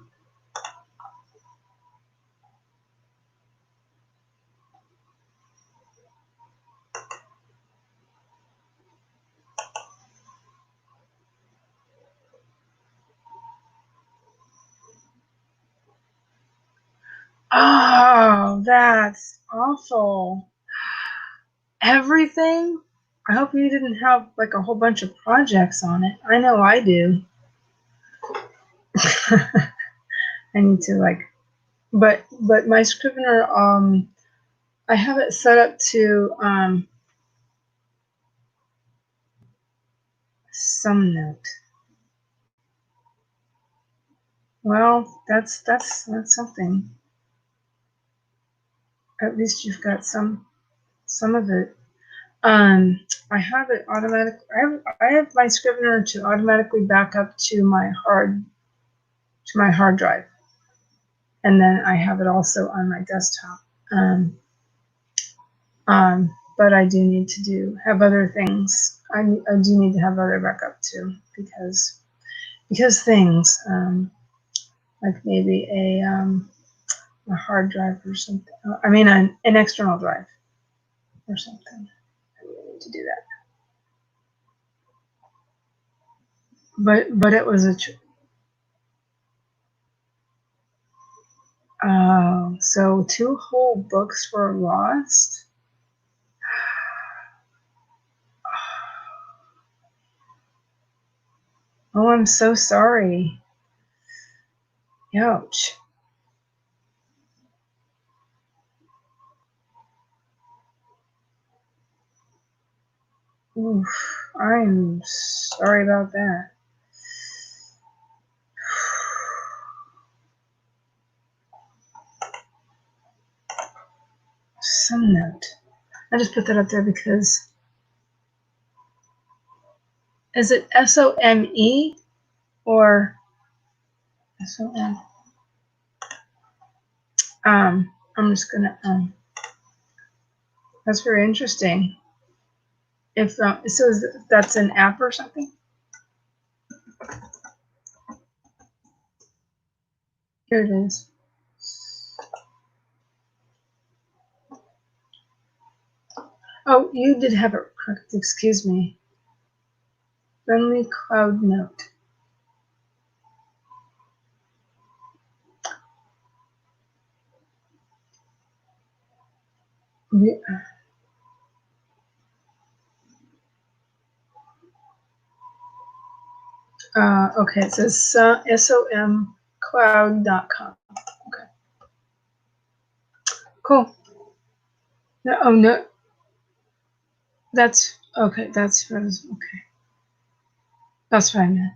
Oh, that's awful. Everything? I hope you didn't have like a whole bunch of projects on it. I know I do. I need to like, but my Scrivener, I have it set up to some note. Well, that's something. At least you've got some. some of it. I have it automatic. I have my Scrivener to automatically back up to my hard drive, and then I have it also on my desktop. But I do need to have other things. I do need to have other backup too, because things like maybe a hard drive or something. I mean, an external drive or something. I really need to do that. But it was so 2 whole books were lost. Oh, I'm so sorry. Ouch. Oof, I'm sorry about that. Some note. I just put that up there because is it SOME or SOM? I'm just gonna that's very interesting. If so, that's an app or something. Here it is. Oh, you did have it correct. Excuse me. Friendly Cloud Note. Okay, it says somcloud.com. Okay, cool. No, oh no, that's okay. That's okay. That's fine, man.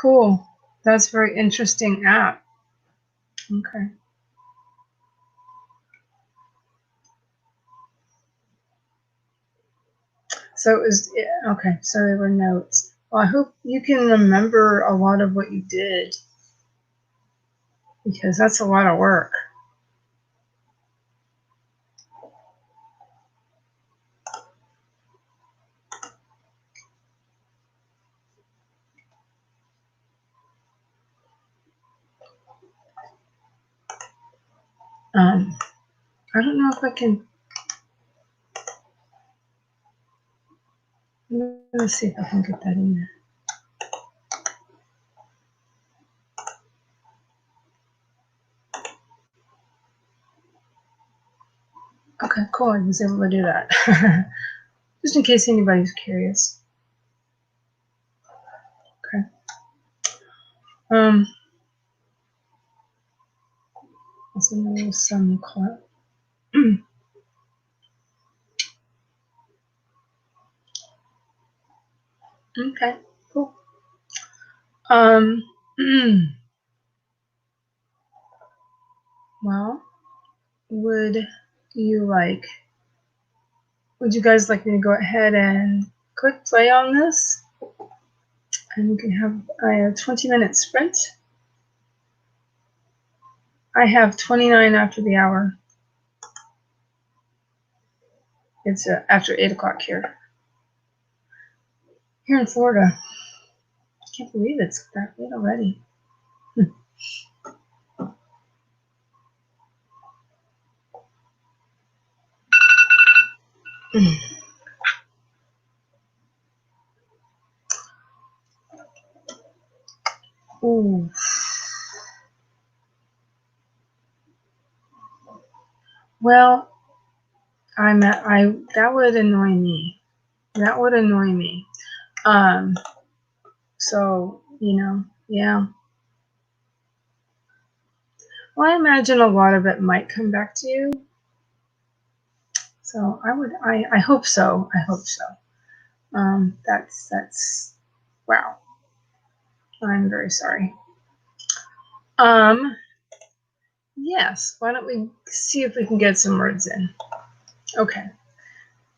Cool. That's a very interesting app. Okay. So it was okay. So there were notes. Well, I hope you can remember a lot of what you did because that's a lot of work. I don't know if I can. Let's see if I can get that in there. Okay, cool. I was able to do that. Just in case anybody's curious. Okay. Let's know some club. Okay, cool. Well, would you guys like me to go ahead and click play on this? And we can have a 20-minute sprint. I have 29 after the hour. It's after 8 o'clock here. Here in Florida. I can't believe it's that late already. Ooh. Well, that would annoy me. That would annoy me. So, yeah. Well, I imagine a lot of it might come back to you. So I hope so. I hope so. That's wow. I'm very sorry. Yes, why don't we see if we can get some words in? Okay.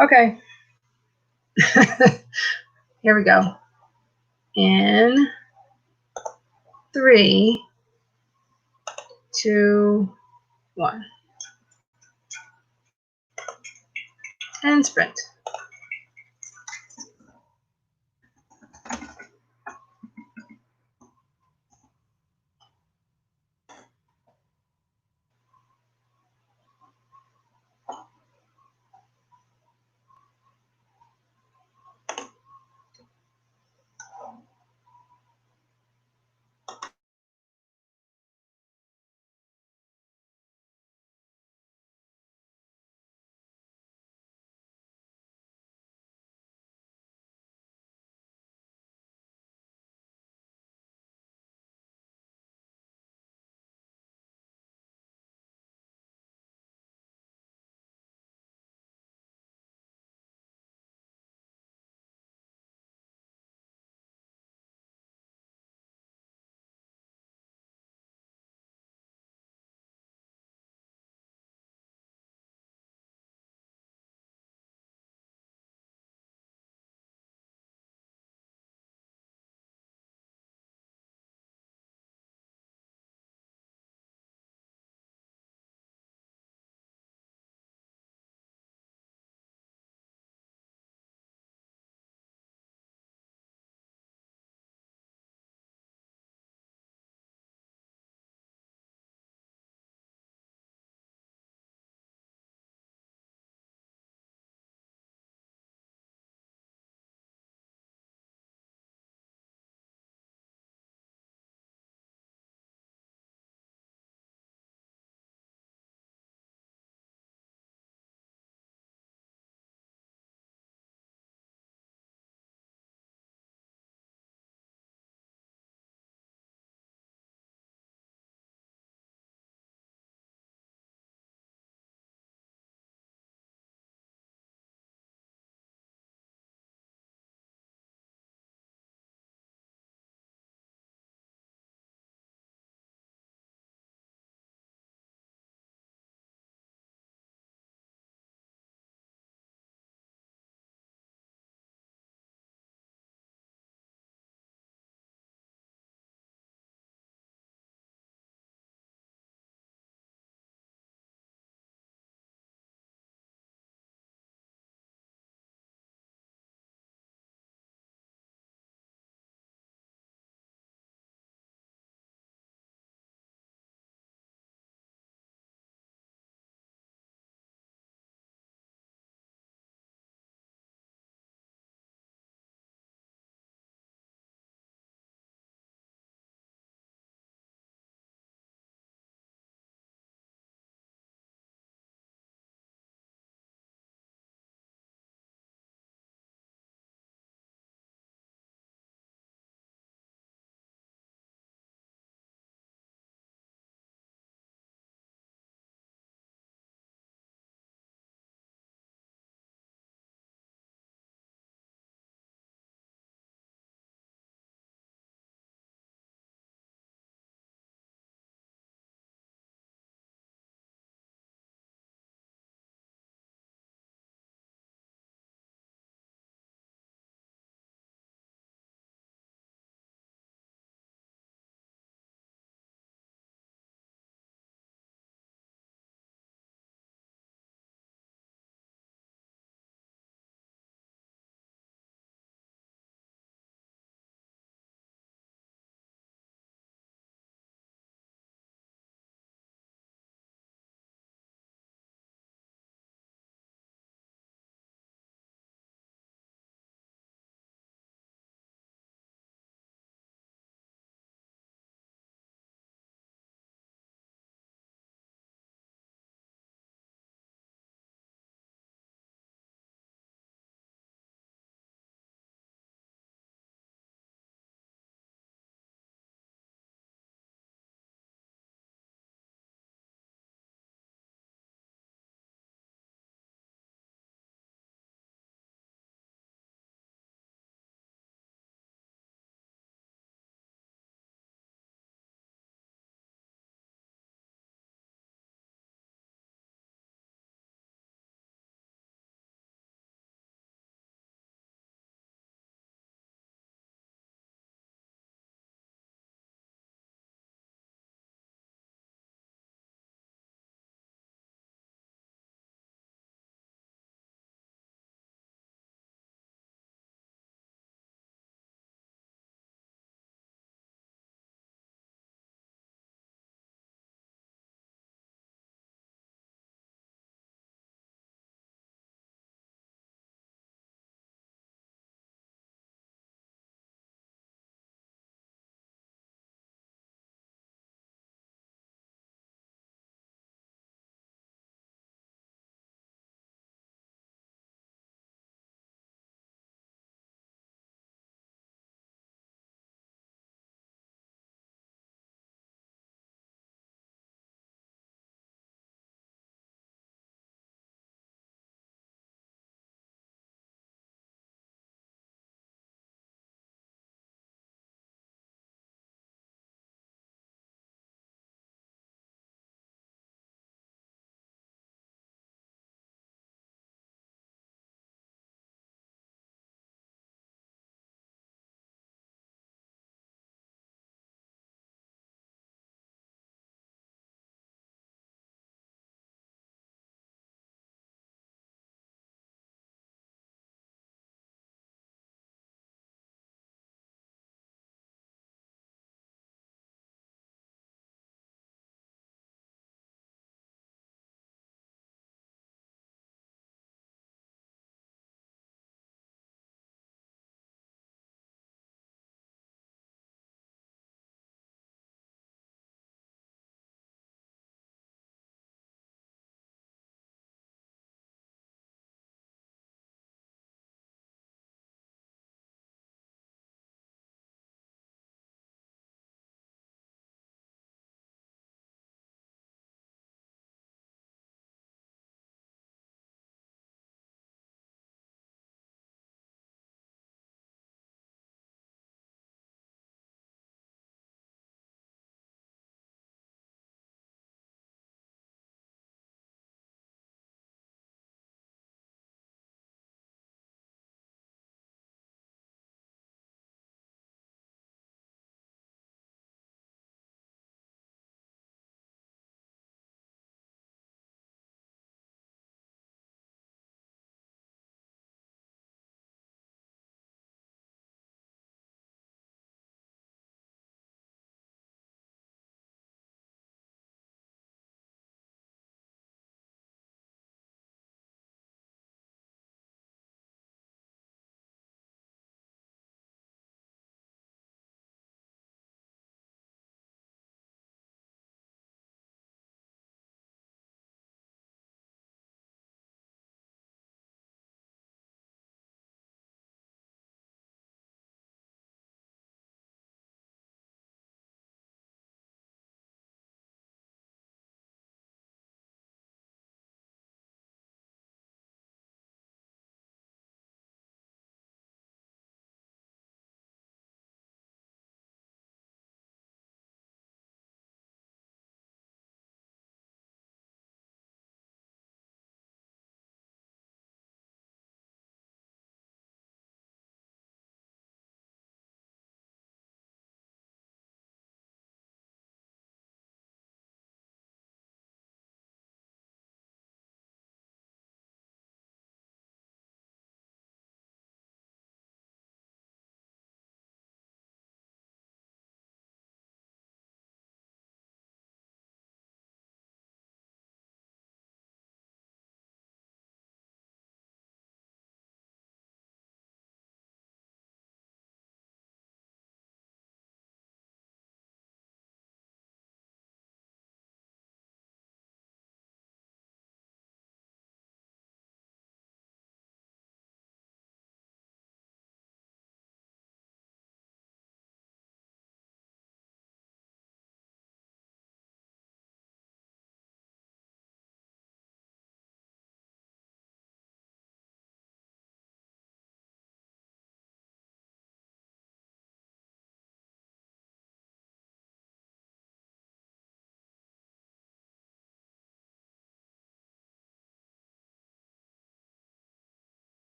Okay. Here we go. In 3, 2, 1. And sprint.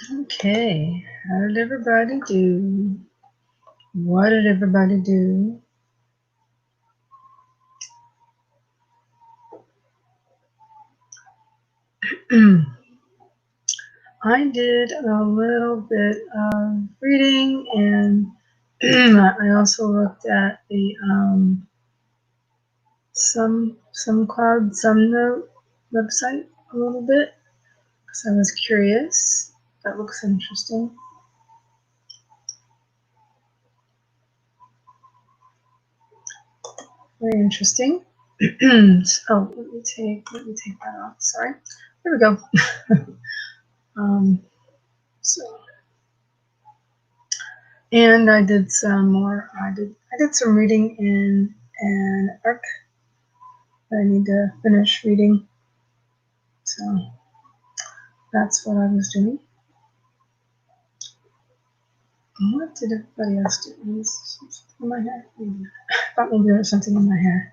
Okay, how did everybody do? What did everybody do? I did a little bit of reading, and I also looked at the some cloud, some note website a little bit because I was curious. That looks interesting. Very interesting. Oh, let me take that off. Sorry. There we go. So, and I did some more. I did some reading in an arc that I need to finish reading. So that's what I was doing. What did everybody else do? Something in my hair. I thought maybe there was something in my hair.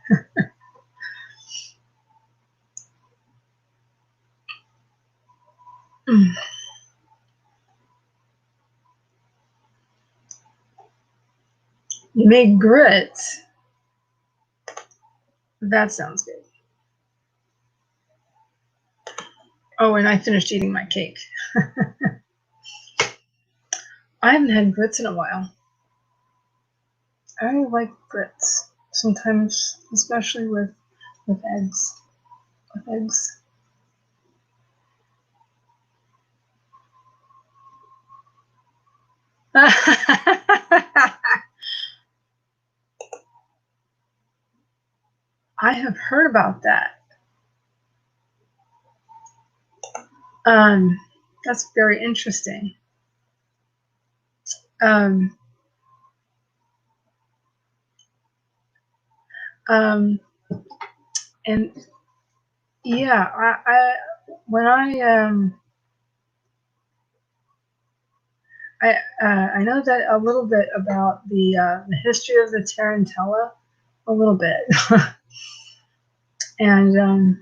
You made grits. That sounds good. Oh, and I finished eating my cake. I haven't had grits in a while. I like grits sometimes, especially with eggs. With eggs. I have heard about that. That's very interesting. Um, and yeah, when I know that a little bit about the history of the tarantella, a little bit, and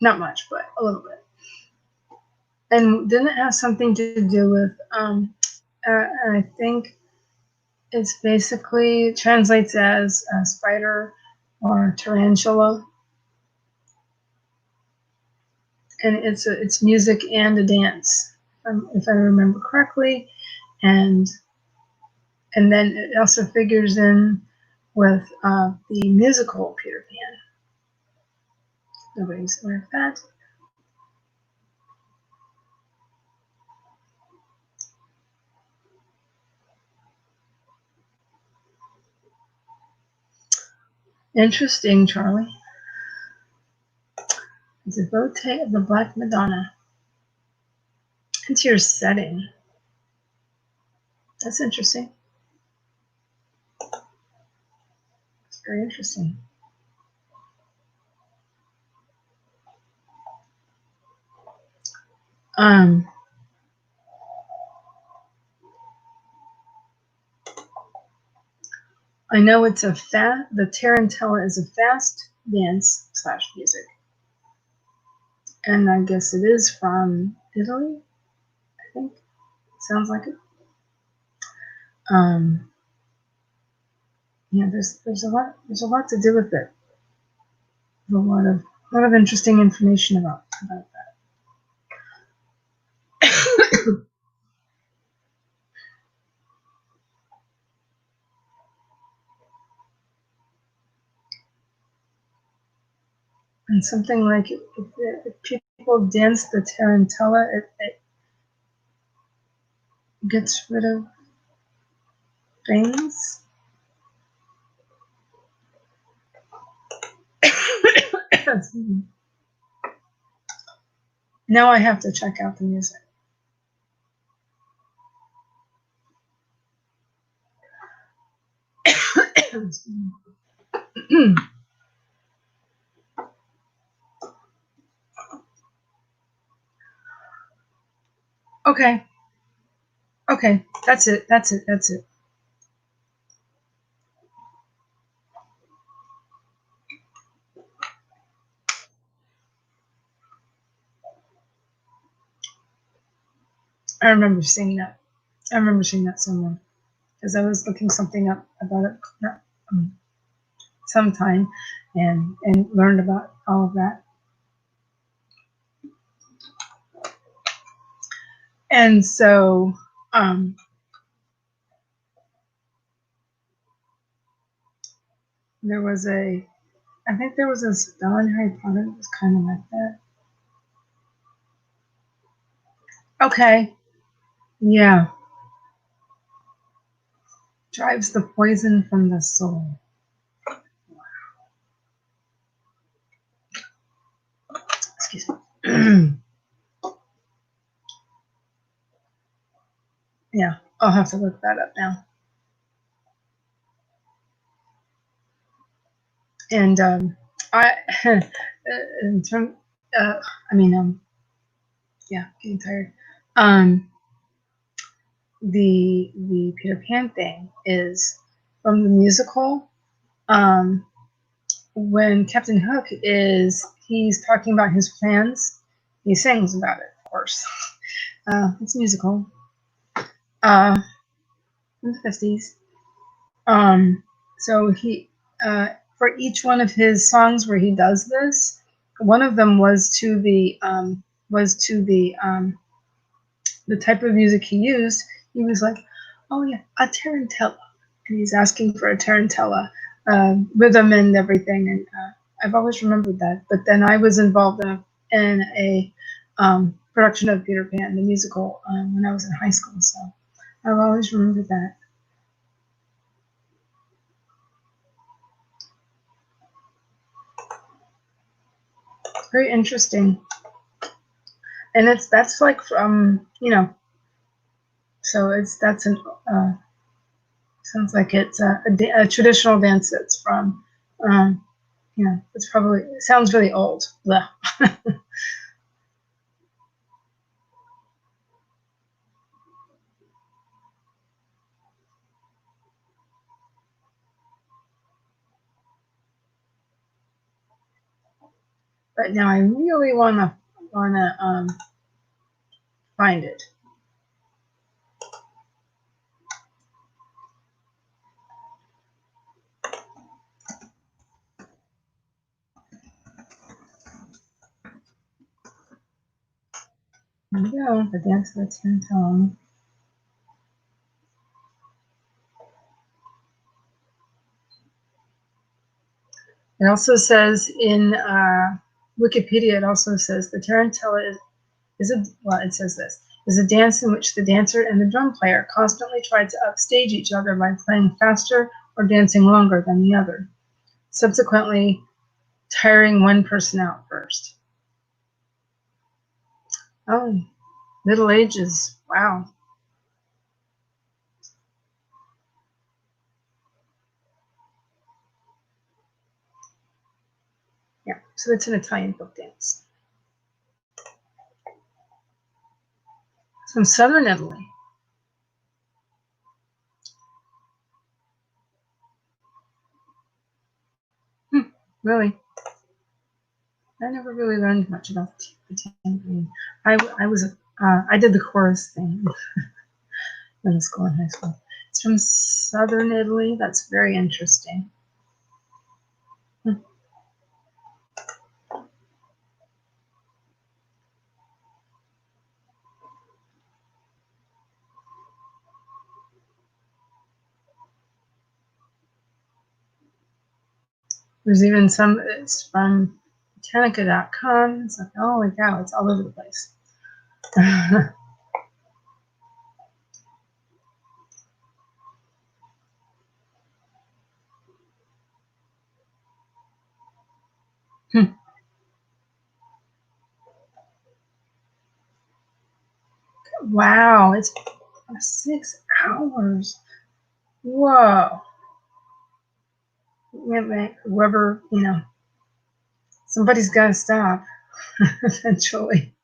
not much, but a little bit. And didn't it have something to do with I think it's basically translates as a spider or tarantula, and it's music and a dance, if I remember correctly, and then it also figures in with the musical Peter Pan. Nobody's aware of that. Interesting, Charlie. Devotee of the Black Madonna. Into your setting. That's interesting. It's very interesting. I know it's the tarantella is a fast dance / music. And I guess it is from Italy, I think. Sounds like it. Yeah, there's a lot to do with it. There's a lot of interesting information about that. And something like if people dance the tarantella, it gets rid of things. Now I have to check out the music. Okay. Okay. That's it. I remember seeing that. I remember seeing that somewhere because I was looking something up about it um, sometime, and learned about all of that. And so um, there was I think there was a spell in Harry Potter that was kind of like that. Okay, yeah, drives the poison from the soul. Excuse me. Yeah, I'll have to look that up now. And I, in term, I mean, yeah, getting tired. Um, the Peter Pan thing is from the musical. Um, when Captain Hook he's talking about his plans, he sings about it, of course. It's a musical. Uh, in the 50s. So for each one of his songs where he does this, one of them was to the type of music he used. He was like, "Oh yeah, a tarantella," and he's asking for a tarantella rhythm and everything. And I've always remembered that. But then I was involved in a production of Peter Pan, the musical, when I was in high school. So I've always remembered that. Very interesting. And that's like from so it's that's an sounds like it's a traditional dance that's from um, it's probably it sounds really old. Blah. But now I really wanna find it. Here we go, the dance of the ten tone. It also says in Wikipedia. It also says the tarantella it says this is a dance in which the dancer and the drum player constantly try to upstage each other by playing faster or dancing longer than the other, subsequently tiring one person out first. Oh, Middle Ages. Wow. Yeah. So it's an Italian folk dance. It's from southern Italy. Hmm, really? I never really learned much about the tambourine. I did the chorus thing in middle school and high school. It's from southern Italy. That's very interesting. Hmm. There's even some. It's from Botanica.com. It's like, holy cow, it's all over the place. Wow, it's 6 hours. Whoa. Whoever, somebody's got to stop eventually.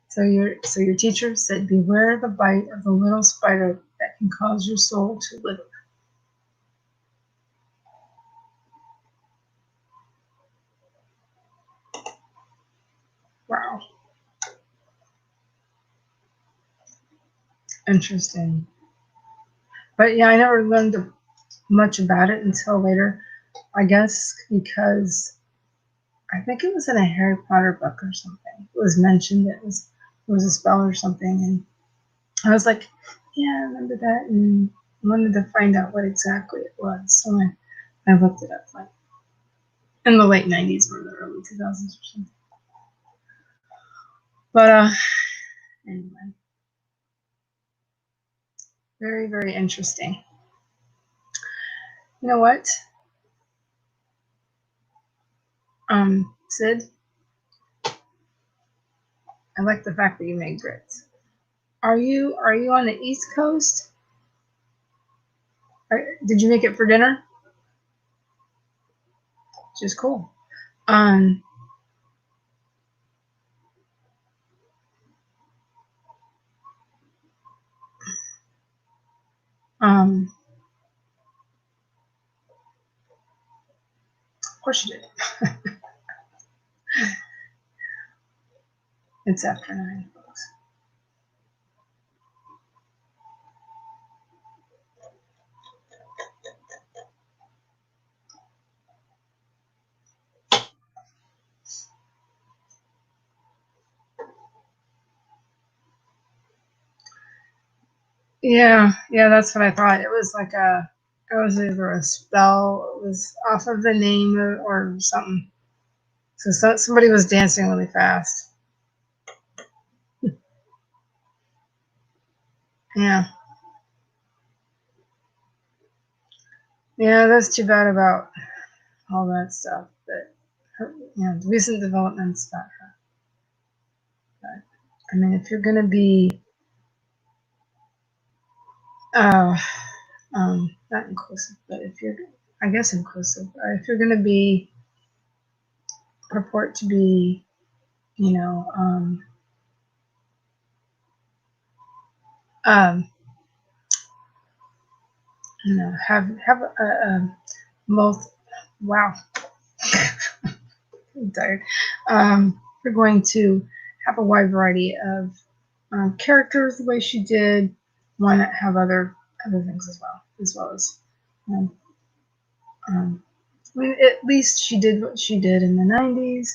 So your teacher said, beware the bite of the little spider that can cause your soul to wither. Wow. Interesting. But yeah, I never learned much about it until later, I guess, because I think it was in a Harry Potter book or something. It was mentioned it was a spell or something, and I was like, yeah, I remember that, and wanted to find out what exactly it was. So I looked it up, like in the late '90s or the early 2000s or something. But anyway, very very interesting. You know what, Sid, I like the fact that you made grits. Are you on the East Coast? Did you make it for dinner? Which is cool. Um, of course you did. It's after 9, folks. Yeah, that's what I thought. It was either a spell, it was off of the name or something. So somebody was dancing really fast. Yeah, yeah, that's too bad about all that stuff. But the recent developments about her. But I mean, if you're gonna be, uh, not inclusive, but if you're, I guess inclusive, if you're gonna be purport to be, you know, um, have a most wow, I'm tired. We're going to have a wide variety of characters the way she did. Why not have other things as well as um, I mean, at least she did what she did in the '90s,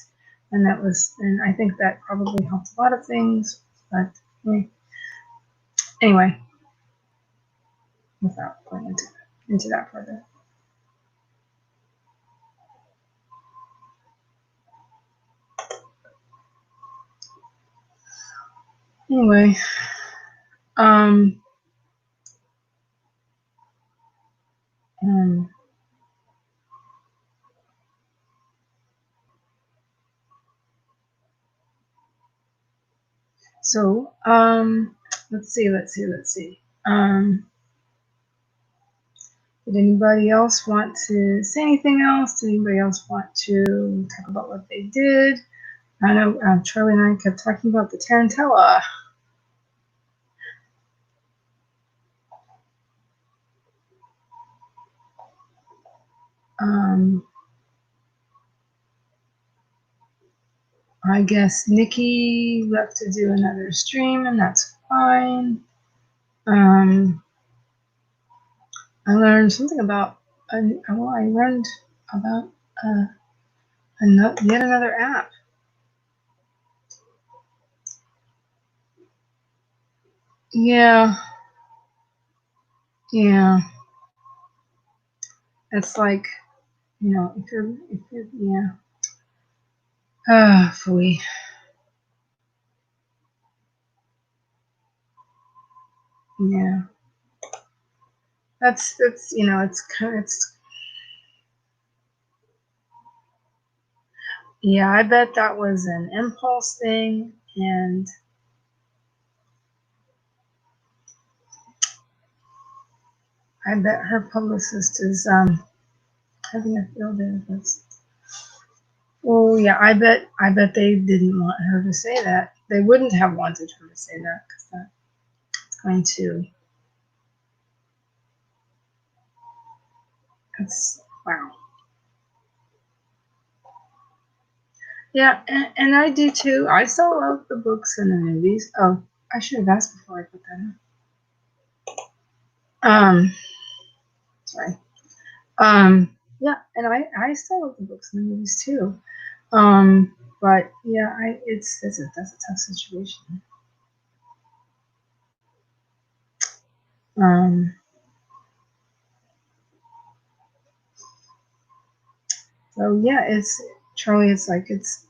and I think that probably helped a lot of things. But anyway, without going into that further. Anyway, um, um so let's see. Did anybody else want to say anything else? Did anybody else want to talk about what they did? I know Charlie and I kept talking about the Tarantella. Um, I guess Nikki left to do another stream, and that's fine. I learned something about. I learned about yet another app. Yeah, yeah. It's like if you're yeah. Ah, fully. Yeah. That's it's yeah, I bet that was an impulse thing, and I bet her publicist is having a field day with this. Oh yeah, I bet they didn't want her to say that. They wouldn't have wanted her to say that because that's going to that's wow. Yeah, and I do too. I still love the books and the movies. Oh, I should have asked before I put that in. Um, sorry. Yeah, and I still love the books and the movies too. But yeah, that's a tough situation. Um, so yeah, it's Charlie. It's like it's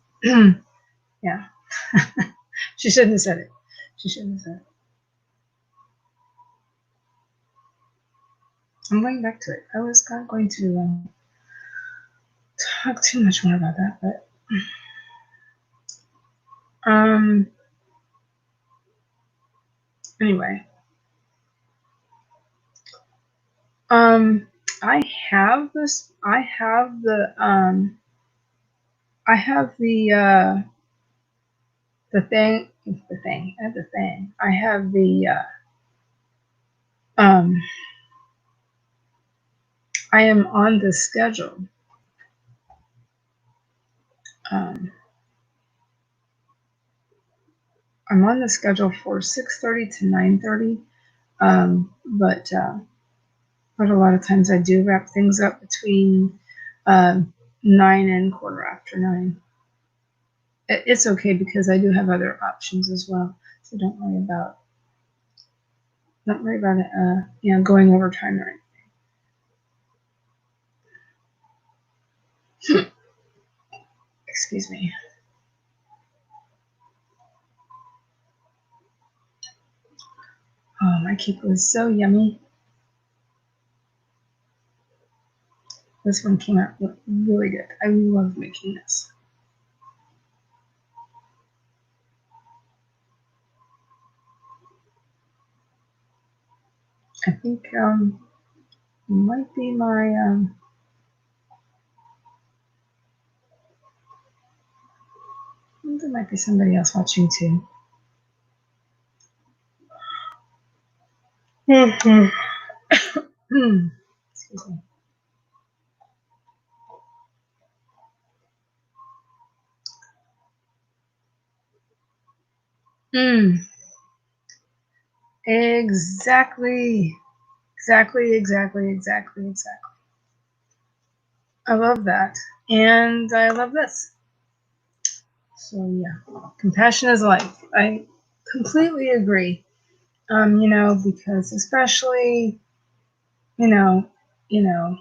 yeah. She shouldn't have said it. She shouldn't have said it. I'm going back to it. I was not going to talk too much more about that, but um, anyway, um, I have this. I have the thing. I have the thing. I have the um. I am on the schedule. Um, I'm on the schedule for 6:30 to 9:30. But a lot of times I do wrap things up between uh, 9 and 9:15. It's okay because I do have other options as well. So don't worry about it. Going overtime or anything. Excuse me. Oh, my cake was so yummy. This one came out really good. I love making this. I think might be my there might be somebody else watching too. Excuse me. Mm, exactly. Exactly. I love that. And I love this. So yeah. Compassion is life. I completely agree. Because especially, you know, you know.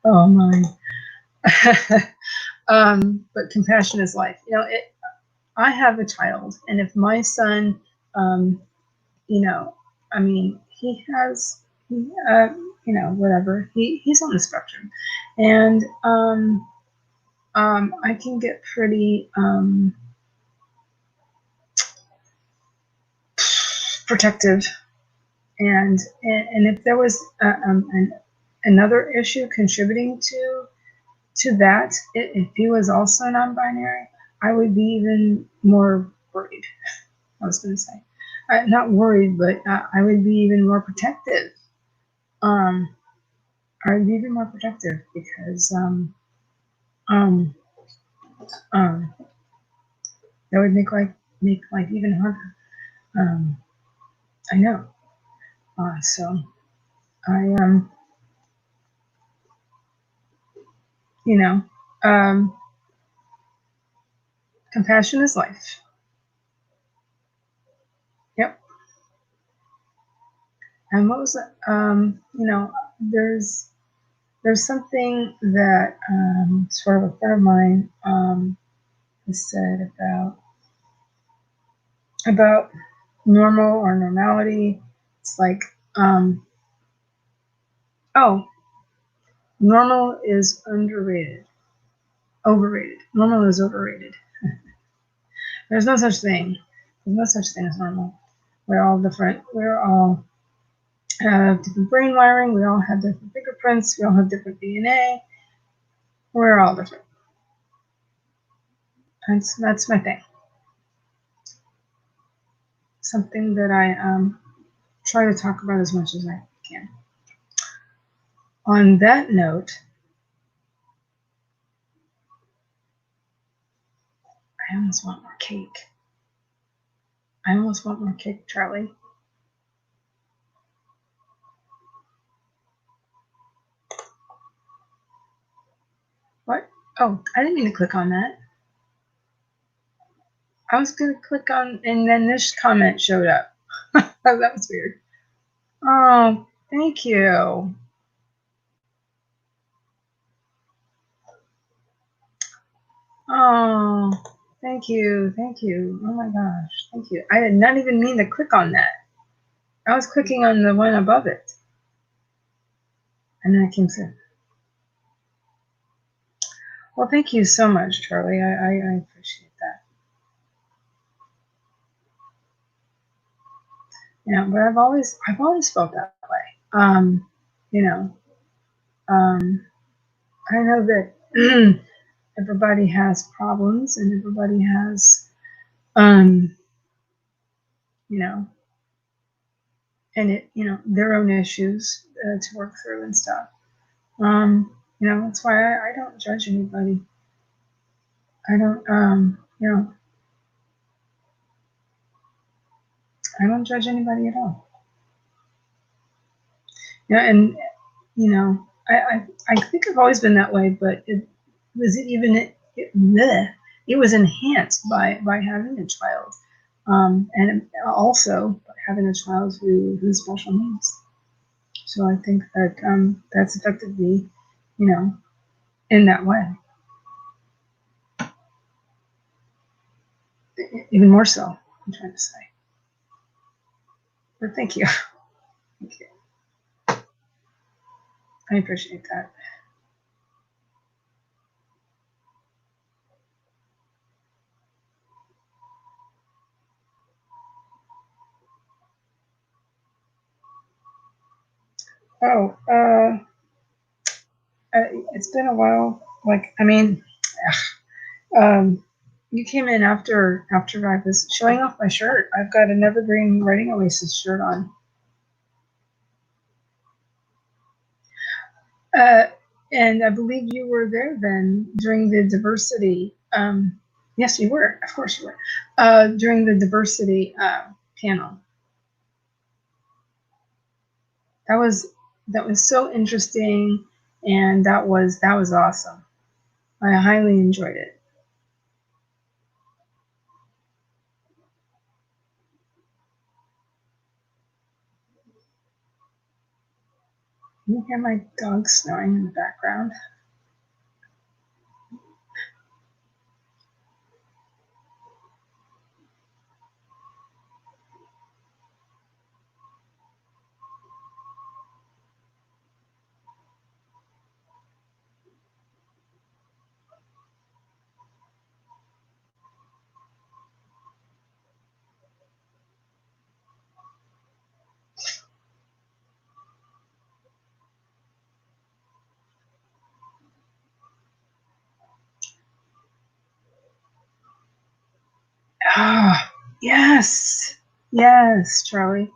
Oh my. But compassion is life. I have a child, and if my son, um, you know, I mean, he has, whatever. He's on the spectrum, and I can get pretty protective, and if there was another issue contributing to that, if he was also non-binary, I would be even more worried. I was going to say, not worried, but I would be even more protective. Um, I would be even more protective because um, um, that would make life even harder. Um, I know. So I you know, um, compassion is life. Yep. And what was it? There's something that sort of a friend of mine has said about normal or normality. It's like, oh, normal is underrated, overrated. Normal is overrated. There's no such thing. There's no such thing as normal. We're all different. We're all have different brain wiring. We all have different fingerprints. We all have different DNA. We're all different. That's my thing. Something that I try to talk about as much as I can. On that note, I almost want more cake. I almost want more cake, Charlie. What? Oh, I didn't mean to click on that. I was going to click on, and then this comment showed up. That was weird. Oh, thank you. Oh, thank you. Thank you. Oh my gosh. Thank you. I did not even mean to click on that. I was clicking on the one above it. And then I came through. Well, thank you so much, Charlie. I appreciate that. Yeah, but I've always felt that way. You know, I know that everybody has problems and everybody has, you know, their own issues to work through and stuff. That's why I don't judge anybody. I don't, I don't judge anybody at all. Yeah, and I think I've always been that way, but it was it was enhanced by having a child, and also having a child who's special needs. So I think that that's affected me, in that way, even more so. I'm trying to say, but thank you, thank you. I appreciate that. Oh, it's been a while. Like, I mean, um, you came in after I was showing off my shirt. I've got an Evergreen Writing Oasis shirt on. Uh, and I believe you were there then during the diversity. Yes, you were. Of course, you were. During the diversity panel. That was so interesting, and that was awesome. I highly enjoyed it. Can you hear my dog snoring in the background? Ah, yes, yes, Charlie.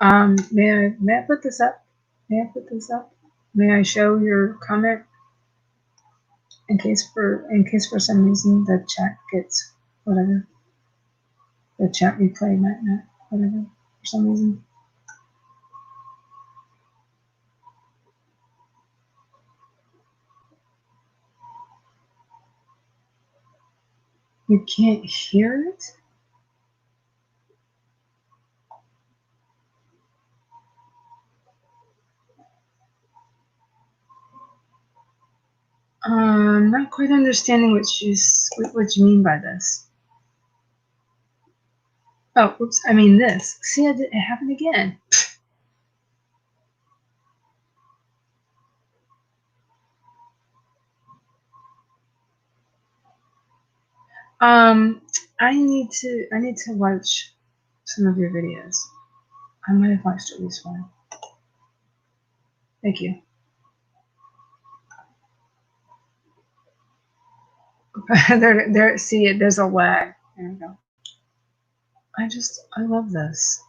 May I put this up? May I put this up? May I show your comment in case for some reason the chat gets whatever the chat replay might not whatever for some reason. You can't hear it? I'm not quite understanding what you mean by this. Oh, oops, I mean this. See, it happened again. Um, I need to watch some of your videos. I might have watched at least one. Thank you. See it. There's a lag. There we go. I love this.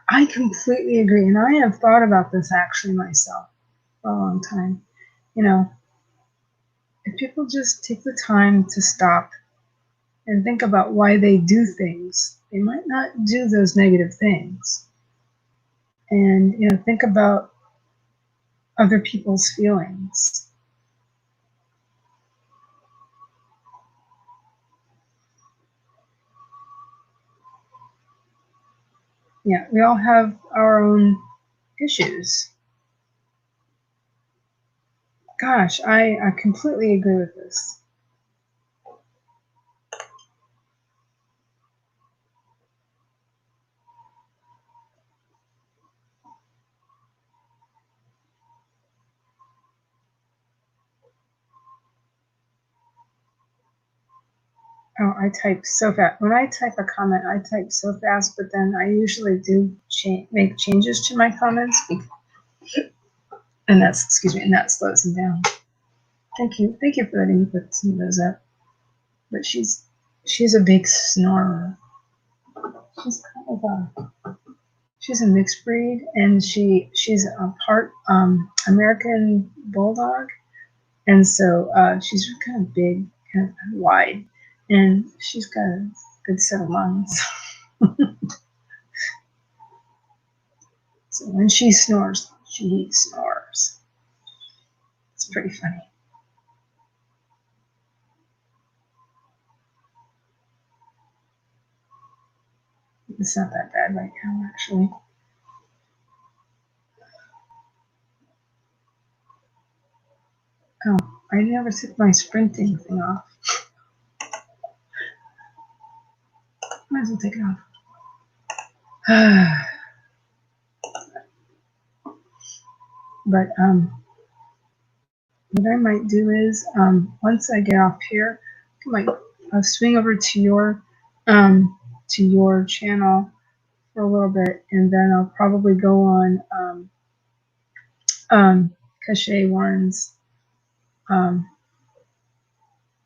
I completely agree, and I have thought about this actually myself for a long time. You know, if people just take the time to stop and think about why they do things. They might not do those negative things. And, think about other people's feelings. Yeah, we all have our own issues. Gosh, I completely agree with this. Oh, I type so fast. When I type a comment, I type so fast, but then I usually do make changes to my comments, and that slows them down. Thank you for letting me put some of those up. But she's a big snorer. She's kind of she's a mixed breed, and she's a part American bulldog, and so she's kind of big, kind of wide, and she's got a good set of lungs. So when she snores, she snores. It's pretty funny. It's not that bad right now, actually. Oh, I never took my sprinting thing off. Might as well take it off. But what I might do is once I get off here, I might swing over to your channel for a little bit, and then I'll probably go on Cachet Warren's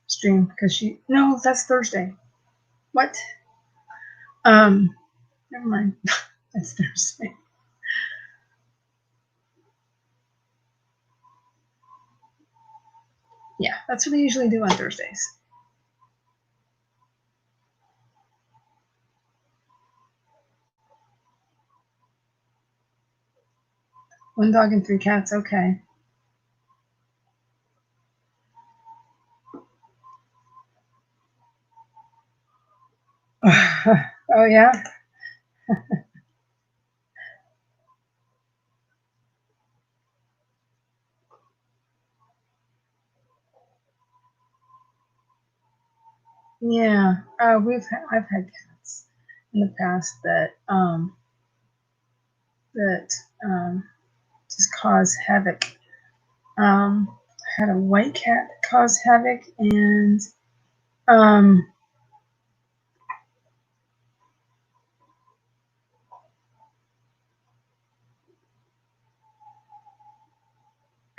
stream because no, that's Thursday. What? Never mind. That's Thursday. Yeah, that's what I usually do on Thursdays. One dog and 3 cats. Okay. Oh yeah. Yeah. I've had cats in the past that just cause havoc. I had a white cat that caused havoc, and um,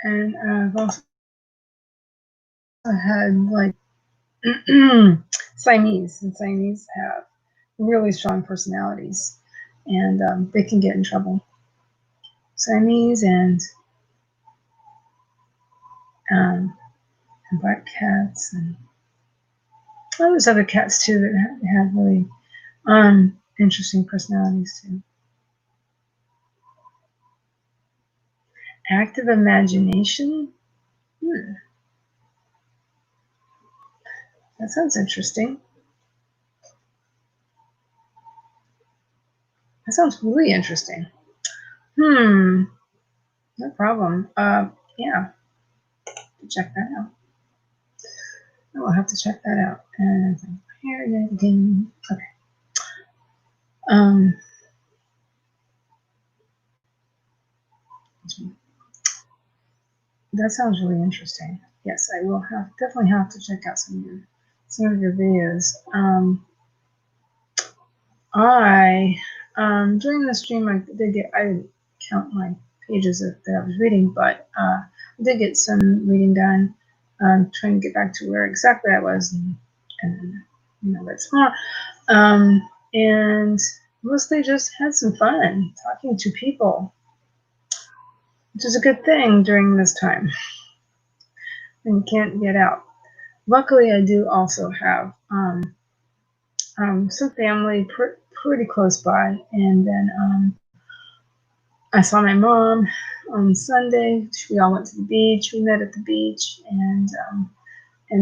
I've also had like Siamese, and Siamese have really strong personalities, and they can get in trouble. Siamese and black cats, and there's other cats too that have really interesting personalities too. Active imagination. That sounds interesting. That sounds really interesting. No problem. Yeah, check that out. I will have to check that out. And here it again. Okay. That sounds really interesting. Yes, I will definitely have to check out some of your videos. During the stream I didn't count my pages that I was reading, but I did get some reading done. Trying to get back to where exactly I was, and read some more. And mostly just had some fun talking to people, which is a good thing during this time when you can't get out. Luckily, I do also have some family pretty close by, and then I saw my mom on Sunday. We all went to the beach. We met at the beach, and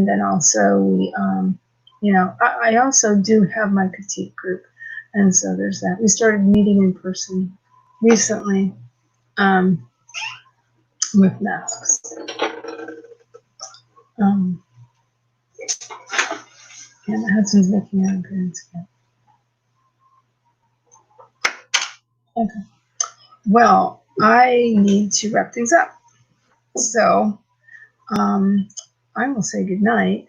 then also we, I also do have my petite group, and so there's that. We started meeting in person recently with masks. And my husband's making an appearance again. Okay. Well, I need to wrap things up. So I will say good night.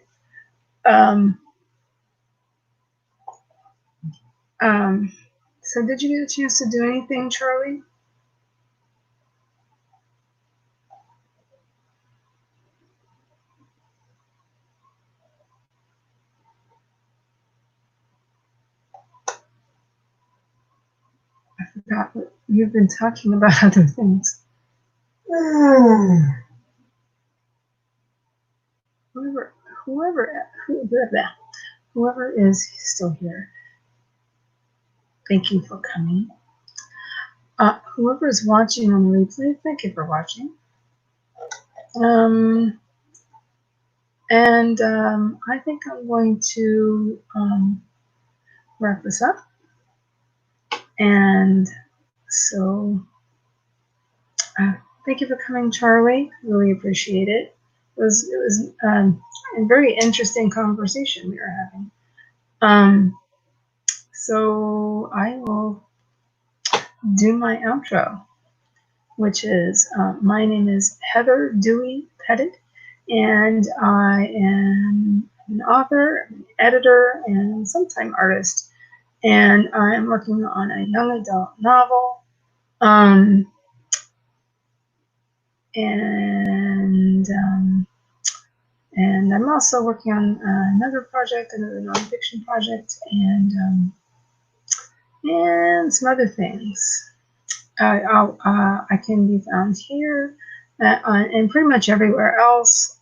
So did you get a chance to do anything, Charlie? I forgot what you've been talking about other things. Whoever is still here, thank you for coming. Whoever is watching on the replay, thank you for watching. I think I'm going to wrap this up. And so, thank you for coming, Charlie. Really appreciate it. It was a very interesting conversation we were having. So I will do my outro, which is my name is Heather Dewey Pettit, and I am an author, an editor, and sometime artist. And I'm working on a young adult novel. And I'm also working on another project, another nonfiction project, and some other things. I can be found here and pretty much everywhere else,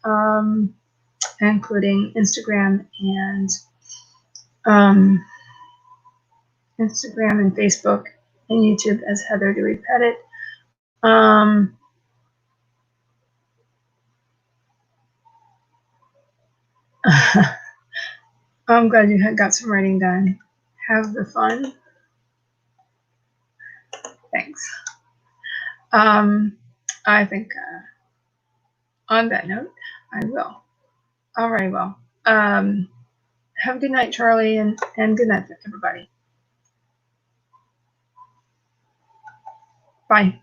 including Instagram and Facebook and YouTube as Heather Dewey Pettit. I'm glad you got some writing done. Have the fun. Thanks. I think on that note, I will. All right, well, have a good night, Charlie, and good night, everybody. Bye.